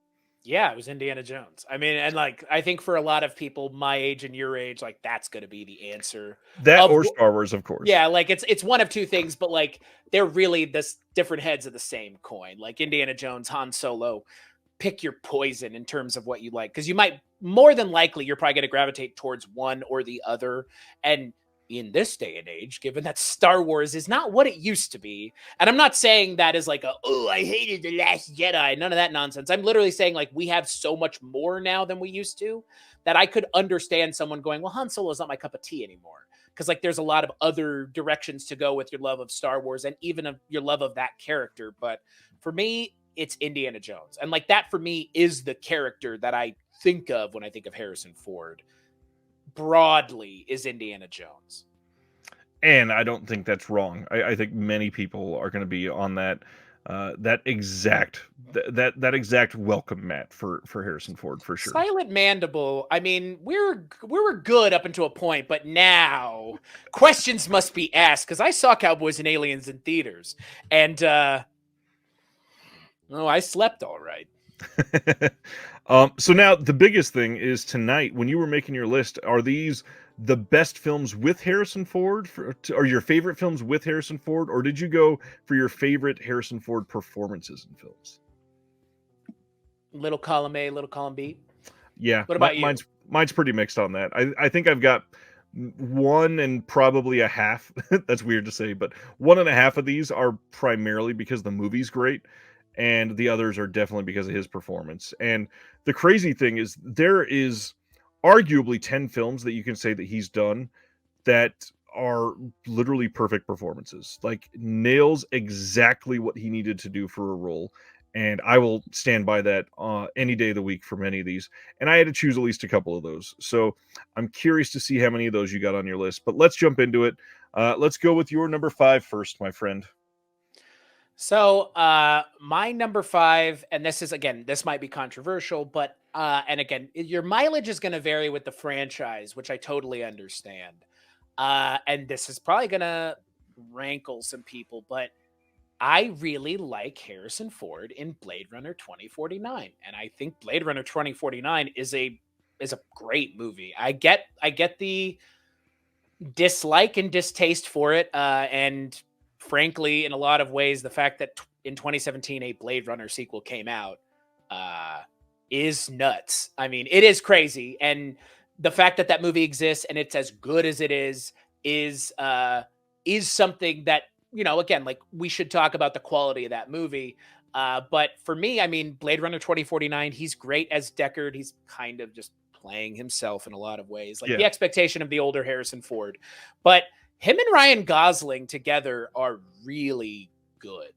Yeah, it was Indiana Jones. I mean, and like, I think for a lot of people my age and your age, like that's going to be the answer. That or Star Wars, of course. Yeah, like it's one of two things, but like they're really this different heads of the same coin. Like Indiana Jones, Han Solo, pick your poison in terms of what you like, because you might more than likely you're probably going to gravitate towards one or the other. And in this day and age, given that Star Wars is not what it used to be, and I'm not saying that as like I hated The Last Jedi, none of that nonsense. I'm literally saying like we have so much more now than we used to that I could understand someone going, well, Han Solo is not my cup of tea anymore. Because like there's a lot of other directions to go with your love of Star Wars and even of your love of that character. But for me, it's Indiana Jones. And like that for me is the character that I think of when I think of Harrison Ford. Broadly is Indiana Jones. And I don't think that's wrong. I think many people are going to be on that exact welcome mat for Harrison Ford for sure. Silent Mandible. I mean, we were good up until a point, but now questions must be asked because I saw Cowboys and Aliens in theaters, and I slept all right. So now the biggest thing is tonight when you were making your list, are these the best films with Harrison Ford or your favorite films with Harrison Ford, or did you go for your favorite Harrison Ford performances in films? Little column A, little column B. Yeah. What about you? Mine's pretty mixed on that. I think I've got one and probably a half. That's weird to say, but 1.5 of these are primarily because the movie's great. And the others are definitely because of his performance. And the crazy thing is there is arguably 10 films that you can say that he's done that are literally perfect performances. Like nails exactly what he needed to do for a role. And I will stand by that any day of the week for many of these. And I had to choose at least a couple of those. So I'm curious to see how many of those you got on your list. But let's jump into it. Let's go with your number 5 first, my friend. So my number 5, and this is, again, this might be controversial, but and again, your mileage is going to vary with the franchise, which I totally understand. And this is probably going to rankle some people, but I really like Harrison Ford in Blade Runner 2049. And I think Blade Runner 2049 is a great movie. I get the dislike and distaste for it. And frankly, in a lot of ways, the fact that in 2017 a Blade Runner sequel came out is nuts. I mean, it is crazy, and the fact that that movie exists and it's as good as it is something that, you know, again, like we should talk about the quality of that movie. But for me, I mean, Blade Runner 2049, he's great as Deckard. He's kind of just playing himself in a lot of ways, like the expectation of the older Harrison Ford, but him and Ryan Gosling together are really good.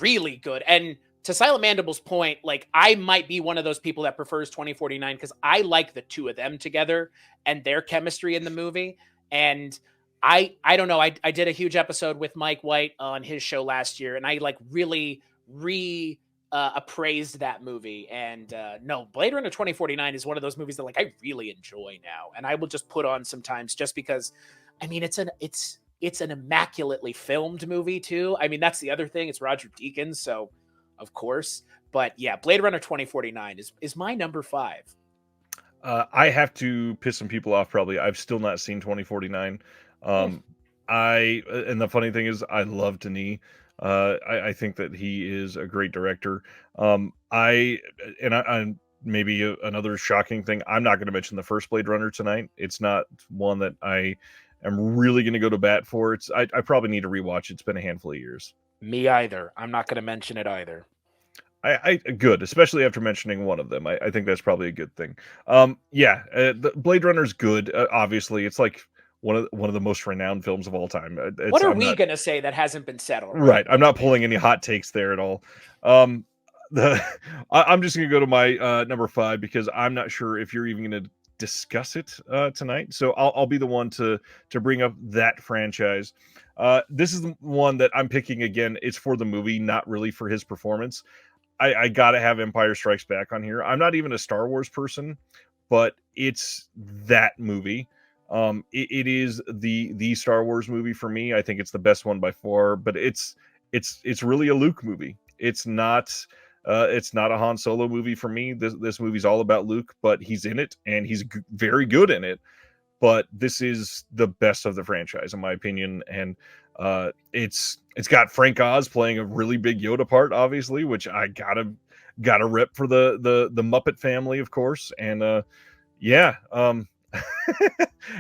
Really good. And to Silent Mandible's point, like I might be one of those people that prefers 2049 because I like the two of them together and their chemistry in the movie. And I don't know. I did a huge episode with Mike White on his show last year, and I like really appraised that movie. And no, Blade Runner 2049 is one of those movies that like I really enjoy now, and I will just put on sometimes just because. I mean, it's an immaculately filmed movie too. I mean, that's the other thing. It's Roger Deakins, so of course. But yeah, Blade Runner 2049 is my number 5. I have to piss some people off. Probably, I've still not seen 2049. And the funny thing is, I love Denis. I think that he is a great director. I'm maybe another shocking thing. I'm not going to mention the first Blade Runner tonight. It's not one that I am really going to go to bat for. I probably need to rewatch. It's been a handful of years. Me either. I'm not going to mention it either. I good, especially after mentioning one of them. I think that's probably a good thing. The Blade Runner's good. Obviously, it's like one of the most renowned films of all time. What are we going to say that hasn't been said already? Right. I'm not pulling any hot takes there at all. I'm just going to go to my number 5 because I'm not sure if you're even going to discuss it tonight. So I'll be the one to bring up that franchise. This is the one that I'm picking again. It's for the movie, not really for his performance. I gotta have Empire Strikes Back on here. I'm not even a Star Wars person, but it's that movie. It is the Star Wars movie for me. I think it's the best one by far. But it's really a Luke movie. It's not a Han Solo movie for me. This movie's all about Luke, but he's in it and he's very good in it. But this is the best of the franchise, in my opinion. And it's got Frank Oz playing a really big Yoda part, obviously, which I gotta rep for the Muppet family, of course. And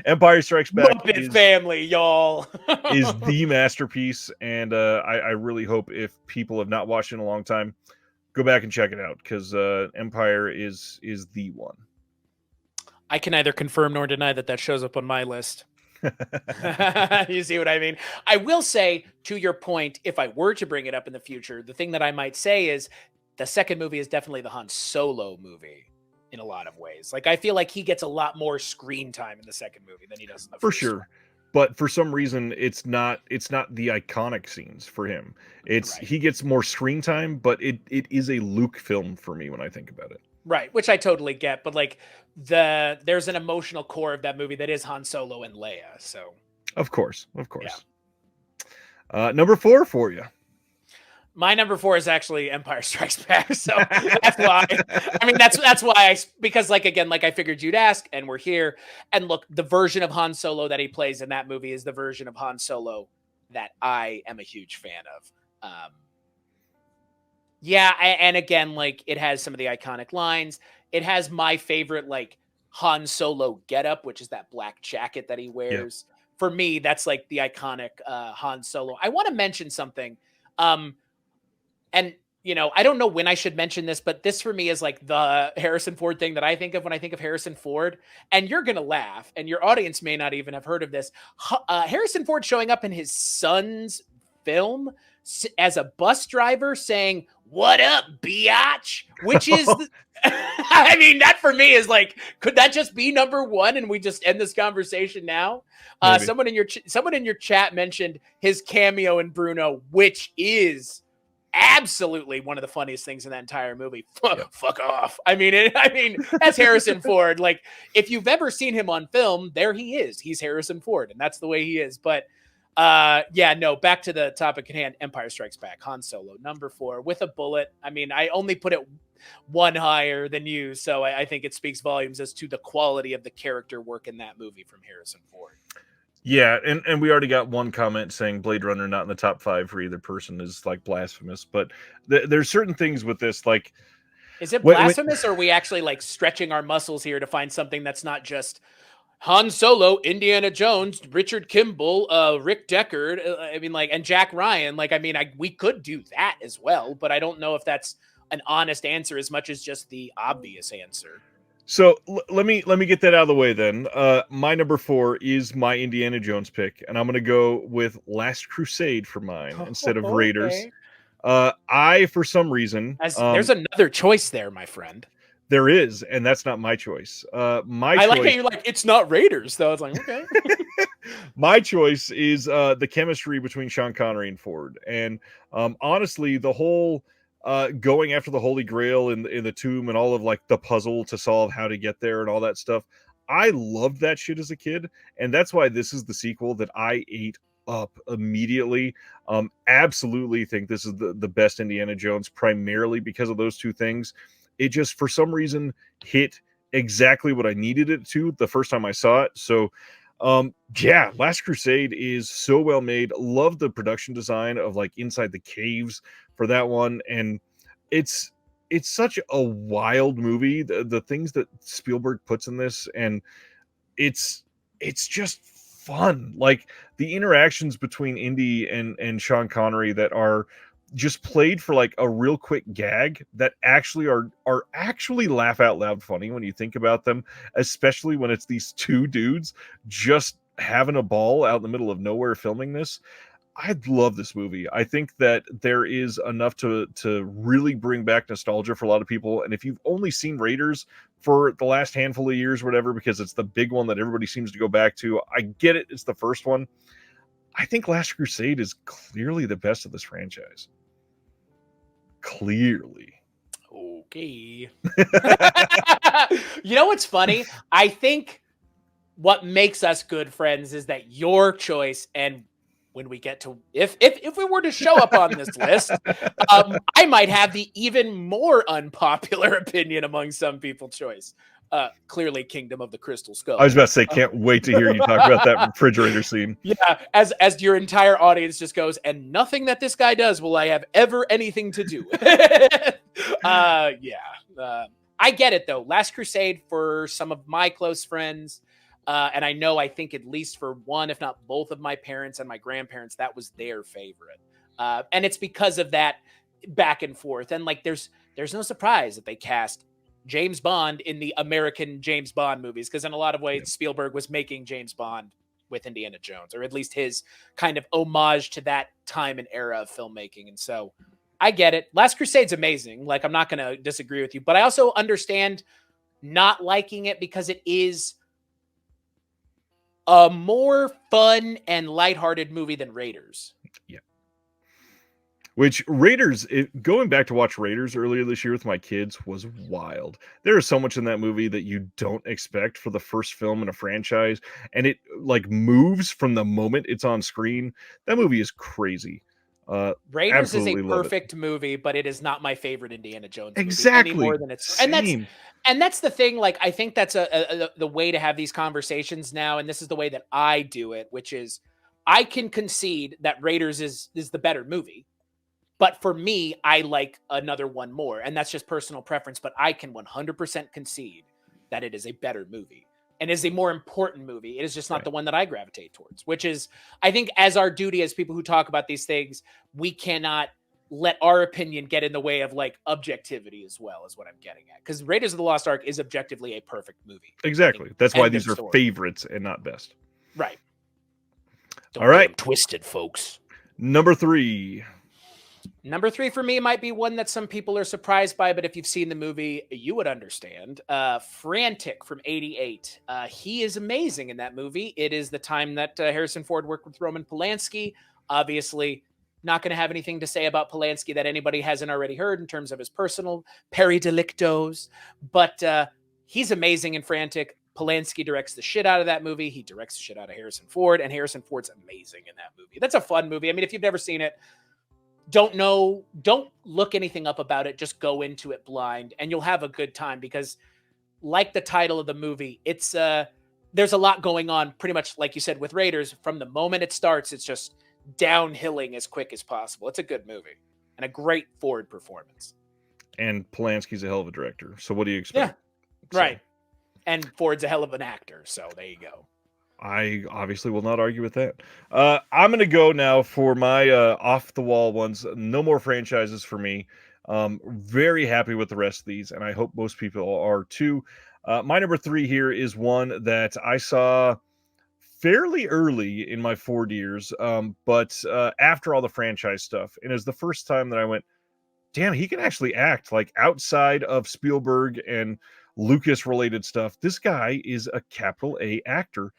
Empire Strikes Back Muppet family, y'all. is the masterpiece, and I really hope, if people have not watched it in a long time, go back and check it out, because Empire is the one. I can neither confirm nor deny that shows up on my list. You see what I mean? I will say, to your point, if I were to bring it up in the future, the thing that I might say is the second movie is definitely the Han Solo movie in a lot of ways. Like, I feel like he gets a lot more screen time in the second movie than he does in the For first sure. one. But for some reason, it's not the iconic scenes for him. He gets more screen time, but it is a Luke film for me when I think about it. Right, which I totally get, but like there's an emotional core of that movie that is Han Solo and Leia. So of course. Number 4 for you. My number 4 is actually Empire Strikes Back. So that's why. I mean, that's why because like, again, like I figured you'd ask, and we're here. And look, the version of Han Solo that he plays in that movie is the version of Han Solo that I am a huge fan of. And again, like, it has some of the iconic lines. It has my favorite, like, Han Solo getup, which is that black jacket that he wears. Yep. For me, that's like the iconic Han Solo. I want to mention something. And, you know, I don't know when I should mention this, but this for me is like the Harrison Ford thing that I think of when I think of Harrison Ford. And you're going to laugh, and your audience may not even have heard of this. Harrison Ford showing up in his son's film as a bus driver saying, "What up, biatch?" Which is, I mean, that for me is like, could that just be number 1 and we just end this conversation now? Someone in your chat mentioned his cameo in Bruno, which is absolutely one of the funniest things in that entire movie. Fuck off. I mean, that's Harrison Ford. Like, if you've ever seen him on film, there he is. He's Harrison Ford, and that's the way he is. But back to the topic at hand. Empire Strikes Back, Han Solo, number 4 with a bullet. I mean, I only put it 1 higher than you, so I think it speaks volumes as to the quality of the character work in that movie from Harrison Ford. Yeah, and we already got one comment saying Blade Runner not in the top 5 for either person is like blasphemous, but there's certain things with this, like, is it blasphemous, or are we actually like stretching our muscles here to find something that's not just Han Solo, Indiana Jones, Richard Kimball, Rick Deckard, and Jack Ryan? Like, I mean, we could do that as well, but I don't know if that's an honest answer as much as just the obvious answer. So let me get that out of the way then. My number 4 is my Indiana Jones pick, and I'm going to go with Last Crusade for mine instead of Raiders. I, for some reason, there's another choice there, my friend. There is, and that's not my choice. I like how you're like, it's not Raiders, though. It's like, okay. My choice is the chemistry between Sean Connery and Ford, and honestly, the whole going after the Holy Grail in the tomb and all of like the puzzle to solve how to get there and all that stuff. I loved that shit as a kid, and that's why this is the sequel that I ate up immediately. Absolutely think this is the best Indiana Jones, primarily because of those two things. It just, for some reason, hit exactly what I needed it to the first time I saw it. So, Last Crusade is so well made. Love the production design of like inside the caves for that one. And it's such a wild movie. The things that Spielberg puts in this, and it's just fun. Like the interactions between Indy and Sean Connery that are just played for like a real quick gag that actually are actually laugh out loud funny when you think about them, especially when it's these two dudes just having a ball out in the middle of nowhere filming this. I love this movie. I think that there is enough to really bring back nostalgia for a lot of people. And if you've only seen Raiders for the last handful of years, whatever, because it's the big one that everybody seems to go back to, I get it. It's the first one. I think Last Crusade is clearly the best of this franchise. Clearly. Okay. You know what's funny? I think what makes us good friends is that your choice, and when we get to if we were to show up on this list, I might have the even more unpopular opinion among some people's choice. Clearly, Kingdom of the Crystal Skull. I was about to say, can't wait to hear you talk about that refrigerator scene. Yeah, as your entire audience just goes, and nothing that this guy does will I have ever anything to do. I get it though. Last Crusade for some of my close friends, and I think at least for one, if not both of my parents and my grandparents, that was their favorite. And it's because of that back and forth. And like, there's no surprise that they cast James Bond in the American James Bond movies, because in a lot of ways, Spielberg was making James Bond with Indiana Jones, or at least his kind of homage to that time and era of filmmaking. And so I get it. Last Crusade's amazing. Like, I'm not going to disagree with you, but I also understand not liking it because it is a more fun and lighthearted movie than Raiders. Yeah. Which Raiders, going back to watch Raiders earlier this year with my kids was wild. There is so much in that movie that you don't expect for the first film in a franchise, and it like moves from the moment it's on screen. That movie is crazy. Raiders is a perfect movie, but it is not my favorite Indiana Jones movie exactly any more than it's. Same. And that's the thing. Like, I think that's the way to have these conversations now, and this is the way that I do it, which is I can concede that Raiders is the better movie. But for me, I like another one more, and that's just personal preference. But I can 100% concede that it is a better movie and is a more important movie. It is just not the one that I gravitate towards, which is, I think, as our duty as people who talk about these things, we cannot let our opinion get in the way of like objectivity as well, is what I'm getting at. Because Raiders of the Lost Ark is objectively a perfect movie. Exactly. That's why these are favorites and not best. Right. All right. Twisted, folks. Number 3. Number 3 for me might be one that some people are surprised by, but if you've seen the movie, you would understand. Frantic from '88. He is amazing in that movie. It is the time that Harrison Ford worked with Roman Polanski. Obviously, not going to have anything to say about Polanski that anybody hasn't already heard in terms of his personal peridelictos, but he's amazing in Frantic. Polanski directs the shit out of that movie. He directs the shit out of Harrison Ford, and Harrison Ford's amazing in that movie. That's a fun movie. I mean, if you've never seen it, don't look anything up about it. Just go into it blind and you'll have a good time, because like the title of the movie, it's there's a lot going on, pretty much like you said with Raiders. From the moment it starts, it's just downhilling as quick as possible. It's a good movie and a great Ford performance. And Polanski's a hell of a director. So what do you expect? Yeah, right. And Ford's a hell of an actor. So there you go. I obviously will not argue with that. I'm going to go now for my off-the-wall ones. No more franchises for me. Very happy with the rest of these, and I hope most people are too. My number 3 here is one that I saw fairly early in my Ford years, but after all the franchise stuff. And it was the first time that I went, damn, he can actually act, like outside of Spielberg and Lucas-related stuff. This guy is a capital A actor.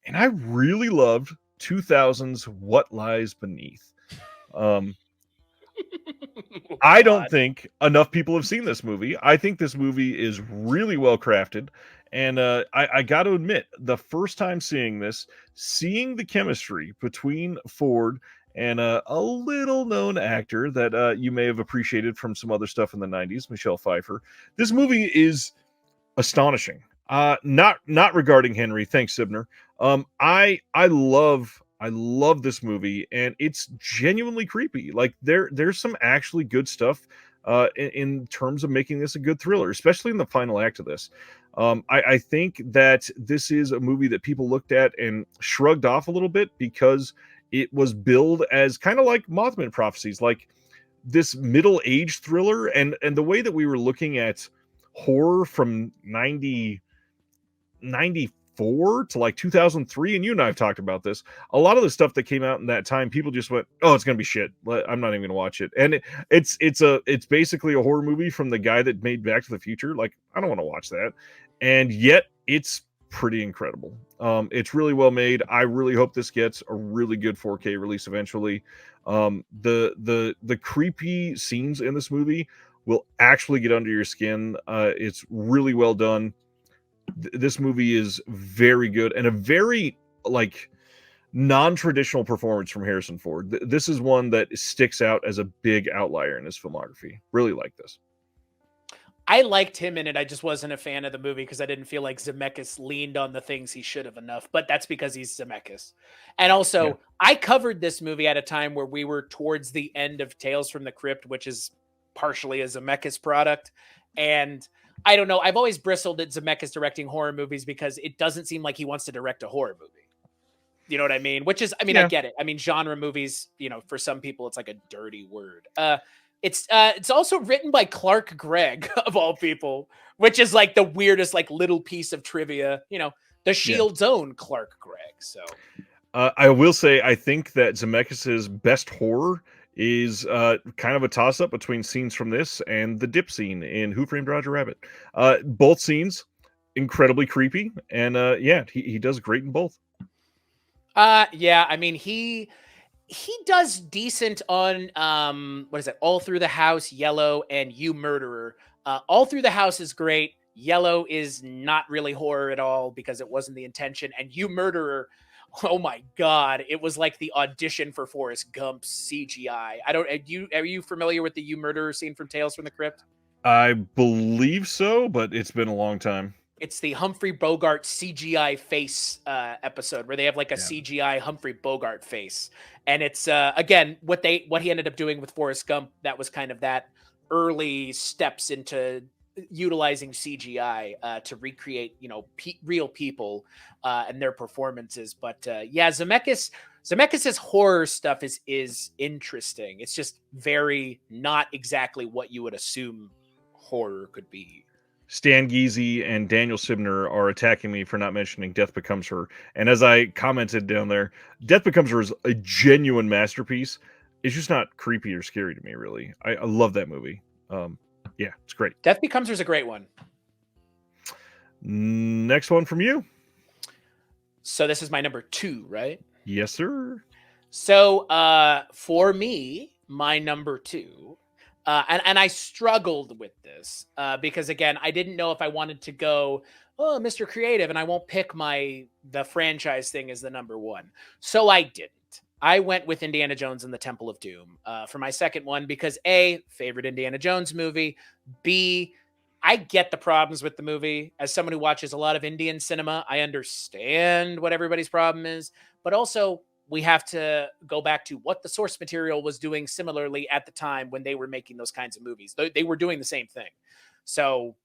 And I really loved 2000's What Lies Beneath. I don't think enough people have seen this movie. I think this movie is really well crafted. And I got to admit, the first time seeing this, seeing the chemistry between Ford and a little known actor that you may have appreciated from some other stuff in the 90s, Michelle Pfeiffer. This movie is astonishing. Not regarding Henry. Thanks, Sibner. I love this movie, and it's genuinely creepy. Like there's some actually good stuff in terms of making this a good thriller, especially in the final act of this. I think that this is a movie that people looked at and shrugged off a little bit because it was billed as kind of like Mothman Prophecies, like this middle-aged thriller, and the way that we were looking at horror from 95 2004 to like 2003, and you and I have talked about this. A lot of the stuff that came out in that time, people just went, "Oh, it's gonna be shit. I'm not even gonna watch it." And it's basically a horror movie from the guy that made Back to the Future. Like, I don't want to watch that, and yet it's pretty incredible. It's really well made. I really hope this gets a really good 4K release eventually. The creepy scenes in this movie will actually get under your skin. It's really well done. This movie is very good, and a very like non-traditional performance from Harrison Ford. This is one that sticks out as a big outlier in his filmography. Really like this. I liked him in it. I just wasn't a fan of the movie because I didn't feel like Zemeckis leaned on the things he should have enough. But that's because he's Zemeckis. And also, Yeah. I covered this movie at a time where we were towards the end of Tales from the Crypt, which is partially a Zemeckis product. And I don't know. I've always bristled at Zemeckis directing horror movies because it doesn't seem like he wants to direct a horror movie. You know what I mean? Which is, I mean, Yeah. I get it. I mean, genre movies, you know, for some people, it's like a dirty word. It's also written by Clark Gregg of all people, which is like the weirdest like little piece of trivia. You know, the Shield's own Clark Gregg. So I will say I think that Zemeckis's best horror is kind of a toss-up between scenes from this and the dip scene in Who Framed Roger Rabbit. Both scenes incredibly creepy, and yeah, he does great in both. yeah, I mean he does decent on what is it? All Through the House, Yellow, and You Murderer. All Through the House is great. Yellow is not really horror at all because it wasn't the intention. And You Murderer, oh my god, it was like the audition for Forrest Gump's CGI. Are you familiar with the You Murderer scene from Tales from the Crypt? I believe so, but it's been a long time. It's the Humphrey Bogart CGI face episode where they have like a CGI Humphrey Bogart face, and it's again what he ended up doing with Forrest Gump. That was kind of that early steps into utilizing CGI to recreate, you know, real people and their performances. But yeah, Zemeckis's horror stuff is interesting. It's just very not exactly what you would assume horror could be. Stan Geezy and Daniel Sibner are attacking me for not mentioning Death Becomes Her. And as I commented down there, Death Becomes Her is a genuine masterpiece. It's just not creepy or scary to me, really. I love that movie. Yeah, it's great. Death Becomes Her is a great one. Next one from you. So this is my number 2, right? Yes, sir. So for me, my number 2, and I struggled with this because again, I didn't know if I wanted to go, oh, Mr. Creative, and I won't pick the franchise thing as the number 1. So I didn't. I went with Indiana Jones and the Temple of Doom for my second one because A, favorite Indiana Jones movie. B, I get the problems with the movie. As someone who watches a lot of Indian cinema, I understand what everybody's problem is, but also we have to go back to what the source material was doing similarly at the time when they were making those kinds of movies. They were doing the same thing. So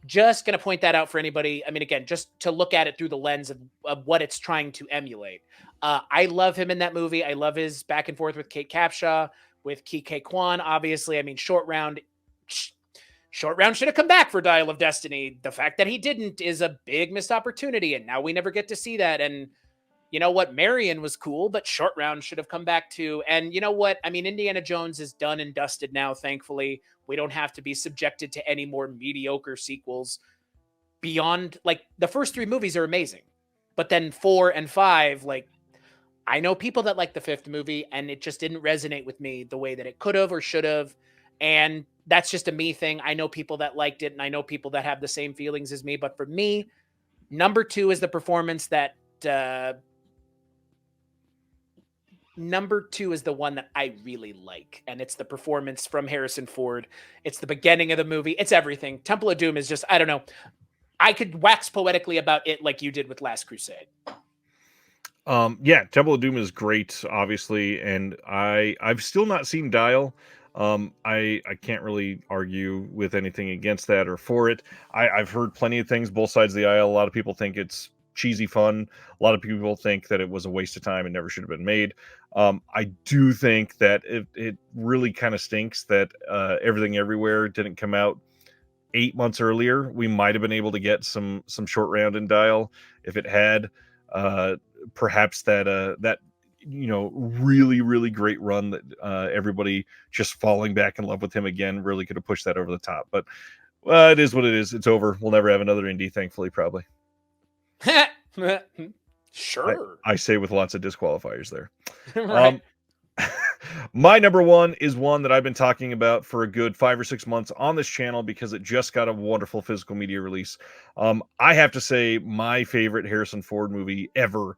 just going to point that out for anybody. I mean, again, just to look at it through the lens of what it's trying to emulate. I love him in that movie. I love his back and forth with Kate Capshaw, with Kike Kwan, obviously. I mean, Short Round should have come back for Dial of Destiny. The fact that he didn't is a big missed opportunity, and now we never get to see that. And you know what? Marion was cool, but Short Round should have come back too. And you know what? I mean, Indiana Jones is done and dusted now, thankfully. We don't have to be subjected to any more mediocre sequels beyond, like, the first 3 movies are amazing. But then 4 and 5, like, I know people that like the 5th movie, and it just didn't resonate with me the way that it could have or should have. And that's just a me thing. I know people that liked it, and I know people that have the same feelings as me. But for me, number 2 is the performance that number 2 is the one that I really like, and it's the performance from Harrison Ford. It's the beginning of the movie. It's everything. Temple of Doom is just, I don't know. I could wax poetically about it like you did with Last Crusade. Yeah, Temple of Doom is great, obviously, and I've still not seen Dial. I can't really argue with anything against that or for it. I've heard plenty of things, both sides of the aisle. A lot of people think it's cheesy fun. A lot of people think that it was a waste of time and never should have been made. I do think that it really kind of stinks that Everything Everywhere didn't come out 8 months earlier, we might have been able to get some short round and dial if it had perhaps that really really great run that everybody just falling back in love with him again really could have pushed that over the top. But it is what it is. It's over. We'll never have another indie, thankfully, probably. Sure. I say with lots of disqualifiers there. Right. My number one is one that I've been talking about for a good 5 or 6 months on this channel because it just got a wonderful physical media release. I have to say my favorite Harrison Ford movie ever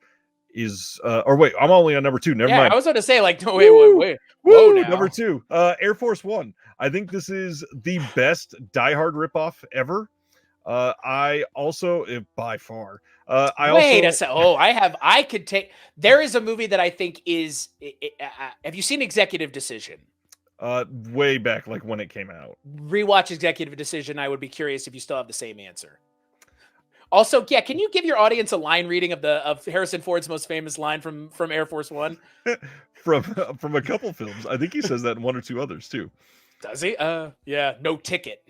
is or wait, I'm only on number 2. Never mind. I was going to say, like, no, Woo! wait. Whoa, Whoa, now. number 2, Air Force One. I think this is the best Die Hard ripoff ever. I also, by far, Wait a second. Oh, I could take. There is a movie that I think is. Have you seen Executive Decision? Way back, like when it came out. Rewatch Executive Decision. I would be curious if you still have the same answer. Also, yeah, can you give your audience a line reading of Harrison Ford's most famous line from Air Force One? from a couple films. I think he says that in one or two others too. Does he? Yeah, no ticket.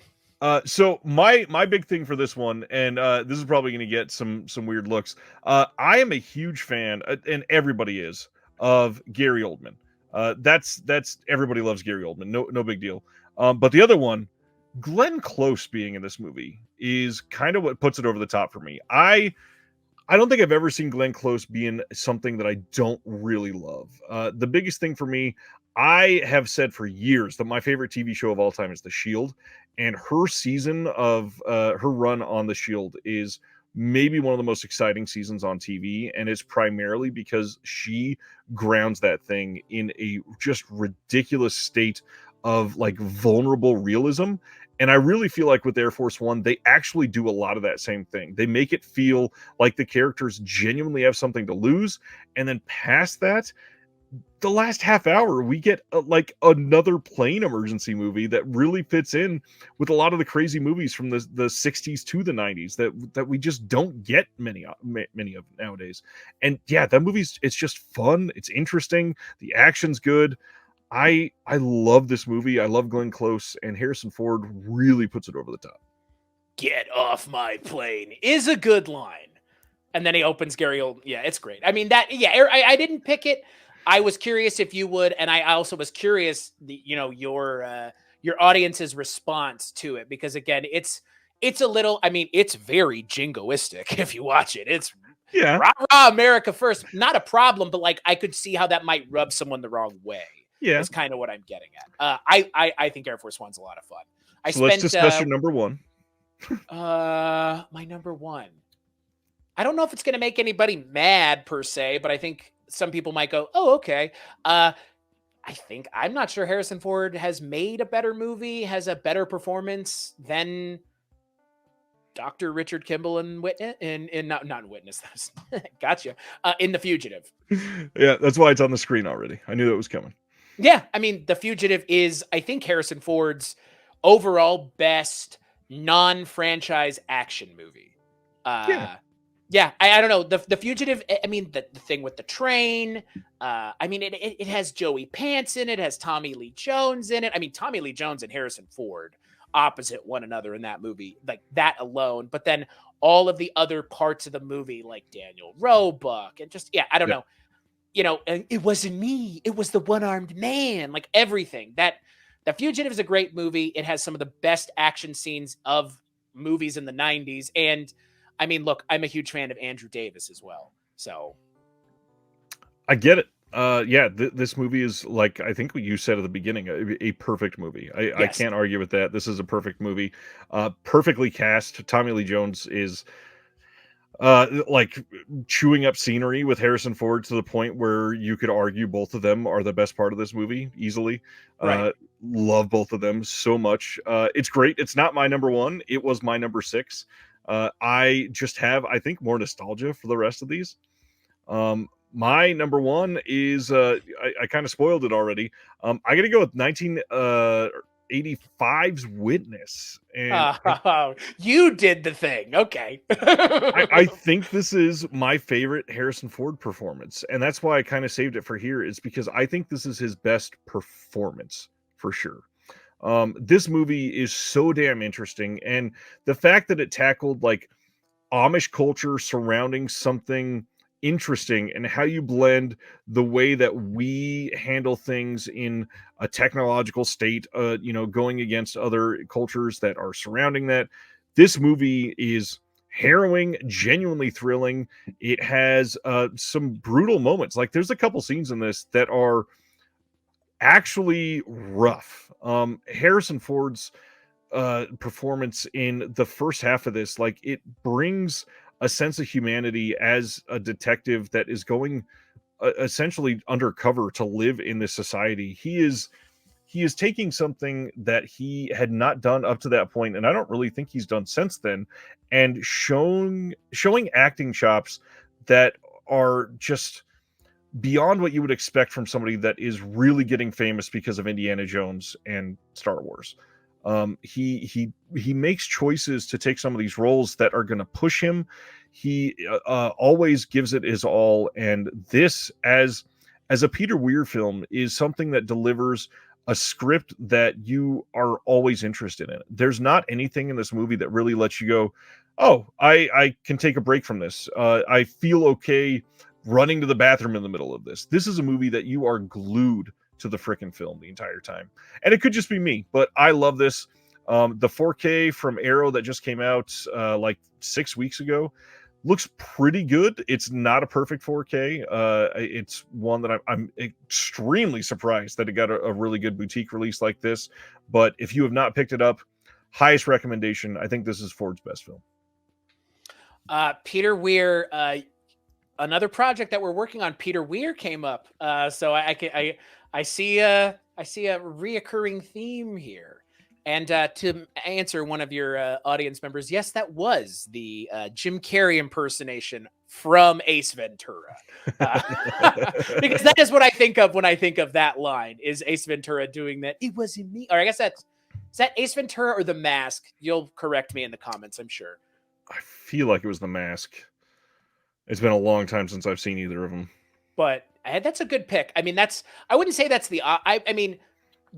So my big thing for this one, and this is probably going to get some weird looks. I am a huge fan, and everybody is, of Gary Oldman. That's everybody loves Gary Oldman. No big deal. But the other one, Glenn Close being in this movie is kind of what puts it over the top for me. I don't think I've ever seen Glenn Close be in something that I don't really love. The biggest thing for me, I have said for years that my favorite TV show of all time is The Shield, and her season of her run on The Shield is maybe one of the most exciting seasons on TV, and it's primarily because she grounds that thing in a just ridiculous state of like vulnerable realism. And I really feel like with Air Force One, they actually do a lot of that same thing. They make it feel like the characters genuinely have something to lose. And then past that, the last half hour, we get like another plane emergency movie that really fits in with a lot of the crazy movies from the 60s to the 90s that we just don't get many of nowadays. And yeah, that it's just fun. It's interesting. The action's good. I love this movie. I love Glenn Close, and Harrison Ford really puts it over the top. Get off my plane is a good line. And then he opens Gary Oldman. Yeah, it's great. I mean, I didn't pick it. I was curious if you would, and I also was curious, your audience's response to it, because again, it's a little. I mean, it's very jingoistic if you watch it. It's rah rah America first. Not a problem, but like I could see how that might rub someone the wrong way. Yeah, that's kind of what I'm getting at. I think Air Force One's a lot of fun. Let's discuss your number one. My number one. I don't know if it's going to make anybody mad per se, but I think some people might go, "Oh, okay." I'm not sure Harrison Ford has made a better movie, has a better performance than Dr. Richard Kimball in Witness, not in Witness. Gotcha. In The Fugitive. Yeah, that's why it's on the screen already. I knew that was coming. Yeah, I mean, The Fugitive is, I think, Harrison Ford's overall best non-franchise action movie. Yeah, I don't know. The Fugitive, I mean, the thing with the train, I mean, it has Joey Pants in it, has Tommy Lee Jones in it. I mean, Tommy Lee Jones and Harrison Ford opposite one another in that movie, like that alone. But then all of the other parts of the movie, like Daniel Roebuck, and just, I don't know. It wasn't me. It was the one-armed man. Like everything. The Fugitive is a great movie. It has some of the best action scenes of movies in the 90s. And I mean, look, I'm a huge fan of Andrew Davis as well. So I get it. This movie is, like I think what you said at the beginning, a perfect movie. I can't argue with that. This is a perfect movie. Perfectly cast. Tommy Lee Jones is like chewing up scenery with Harrison Ford to the point where you could argue both of them are the best part of this movie easily. Right. Love both of them so much. It's great. It's not my number one. It was my number 6. I just have, I think, more nostalgia for the rest of these. My number one is I kind of spoiled it already. I got to go with 1985's Witness. And you did the thing. Okay. I think this is my favorite Harrison Ford performance, and that's why I kind of saved it for here, is because I think this is his best performance for sure. This movie is so damn interesting, and the fact that it tackled like Amish culture surrounding something interesting and how you blend the way that we handle things in a technological state, going against other cultures that are surrounding that. This movie is harrowing, genuinely thrilling. It has some brutal moments. Like there's a couple scenes in this that are actually rough. Harrison Ford's performance in the first half of this, like it brings a sense of humanity as a detective that is going essentially undercover to live in this society. He is taking something that he had not done up to that point, and I don't really think he's done since then, and showing acting chops that are just beyond what you would expect from somebody that is really getting famous because of Indiana Jones and Star Wars. He makes choices to take some of these roles that are going to push him. He always gives it his all, and this as a Peter Weir film is something that delivers a script that you are always interested in. There's not anything in this movie that really lets you go, oh, I can take a break from this. I feel okay running to the bathroom in the middle of this. This is a movie that you are glued to the freaking film the entire time. And it could just be me, but I love this. The 4K from Arrow that just came out like 6 weeks ago looks pretty good. It's not a perfect 4K. It's one that I'm extremely surprised that it got a really good boutique release like this. But if you have not picked it up, highest recommendation. I think this is Ford's best film. Peter Weir, another project that we're working on, Peter Weir came up. So I see a reoccurring theme here. And to answer one of your audience members, yes, that was the Jim Carrey impersonation from Ace Ventura. Because that is what I think of when I think of that line, is Ace Ventura doing that. It wasn't me. Or I guess is that Ace Ventura or The Mask? You'll correct me in the comments, I'm sure. I feel like it was The Mask. It's been a long time since I've seen either of them. But that's a good pick. I mean, I wouldn't say that's the, I mean,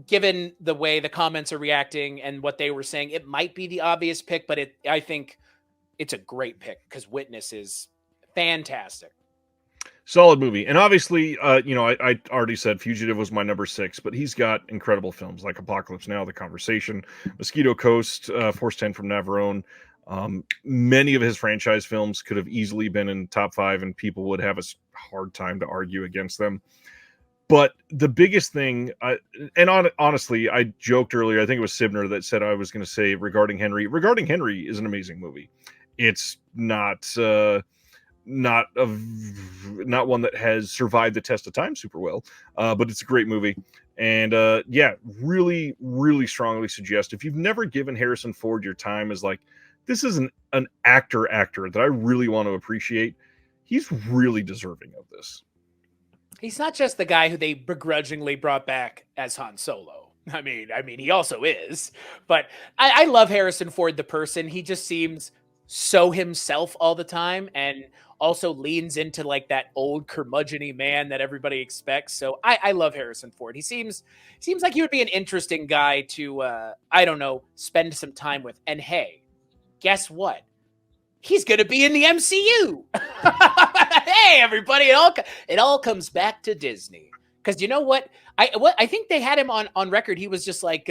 given the way the comments are reacting and what they were saying, it might be the obvious pick, but I think it's a great pick because Witness is fantastic. Solid movie. And obviously, I already said Fugitive was my number 6, but he's got incredible films like Apocalypse Now, The Conversation, Mosquito Coast, Force 10 from Navarone. Many of his franchise films could have easily been in top 5 and people would have a hard time to argue against them. But the biggest thing, honestly, I joked earlier, I think it was Sibner that said I was going to say Regarding Henry. Regarding Henry is an amazing movie. It's not one that has survived the test of time super well, but it's a great movie. And really, really strongly suggest, if you've never given Harrison Ford your time as like, this is an actor that I really want to appreciate, he's really deserving of this. He's not just the guy who they begrudgingly brought back as Han Solo. I mean, he also is. But I love Harrison Ford, the person. He just seems so himself all the time, and also leans into like that old curmudgeon-y man that everybody expects. So I love Harrison Ford. He seems like he would be an interesting guy to, spend some time with. And hey, guess what? He's going to be in the MCU. Hey, everybody. It all comes back to Disney. Because you know what? I think they had him on record. He was just like,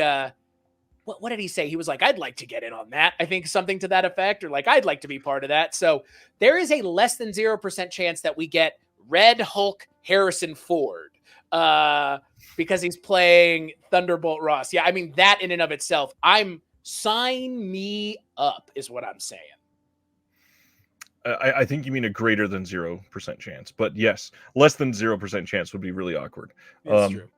what did he say? He was like, I'd like to get in on that. I think something to that effect, or like, I'd like to be part of that. So there is a less than 0% chance that we get Red Hulk Harrison Ford because he's playing Thunderbolt Ross. Yeah, I mean, that in and of itself, sign me up is what I'm saying. I think you mean a greater than 0% chance, but yes, less than 0% chance would be really awkward. That's true.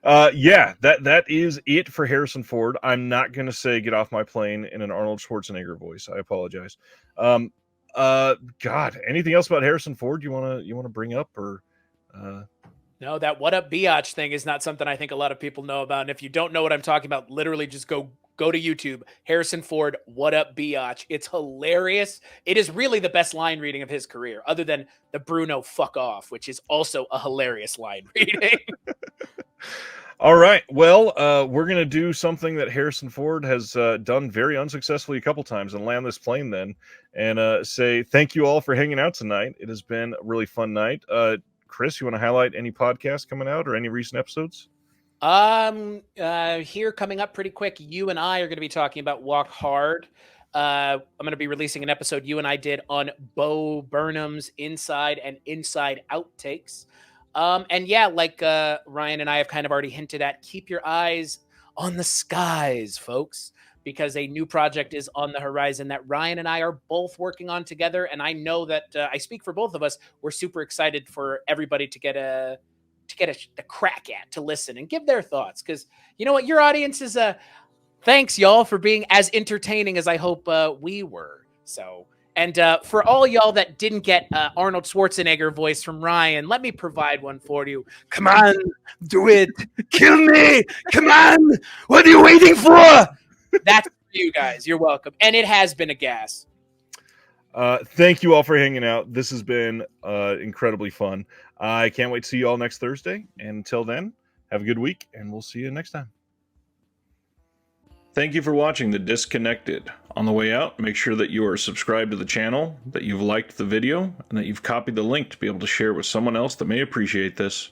That is it for Harrison Ford. I'm not going to say get off my plane in an Arnold Schwarzenegger voice. I apologize. God, anything else about Harrison Ford you want to bring up, or No, that what up biatch thing is not something I think a lot of people know about. And if you don't know what I'm talking about, literally just go to YouTube, Harrison Ford, what up biatch. It's hilarious. It is really the best line reading of his career, other than the Bruno fuck off, which is also a hilarious line reading. All right. Well, we're going to do something that Harrison Ford has done very unsuccessfully a couple times and land this plane then and say thank you all for hanging out tonight. It has been a really fun night. Chris, you want to highlight any podcasts coming out or any recent episodes? Here coming up pretty quick, you and I are going to be talking about Walk Hard. I'm going to be releasing an episode you and I did on Bo Burnham's Inside and Inside Outtakes. And yeah, like Ryan and I have kind of already hinted at, keep your eyes on the skies, folks, because a new project is on the horizon that Ryan and I are both working on together. And I know that I speak for both of us. We're super excited for everybody to get a crack at, to listen and give their thoughts, because you know what, your audience is thanks y'all for being as entertaining as I hope we were. So, and for all y'all that didn't get Arnold Schwarzenegger voice from Ryan, let me provide one for you. Come on, do it, kill me, come on, what are you waiting for? That's for you guys, you're welcome. And it has been a gas. Thank you all for hanging out. This has been incredibly fun. I can't wait to see you all next Thursday. And until then, have a good week, and we'll see you next time. Thank you for watching The Disconnected. On the way out, make sure that you are subscribed to the channel, that you've liked the video, and that you've copied the link to be able to share with someone else that may appreciate this.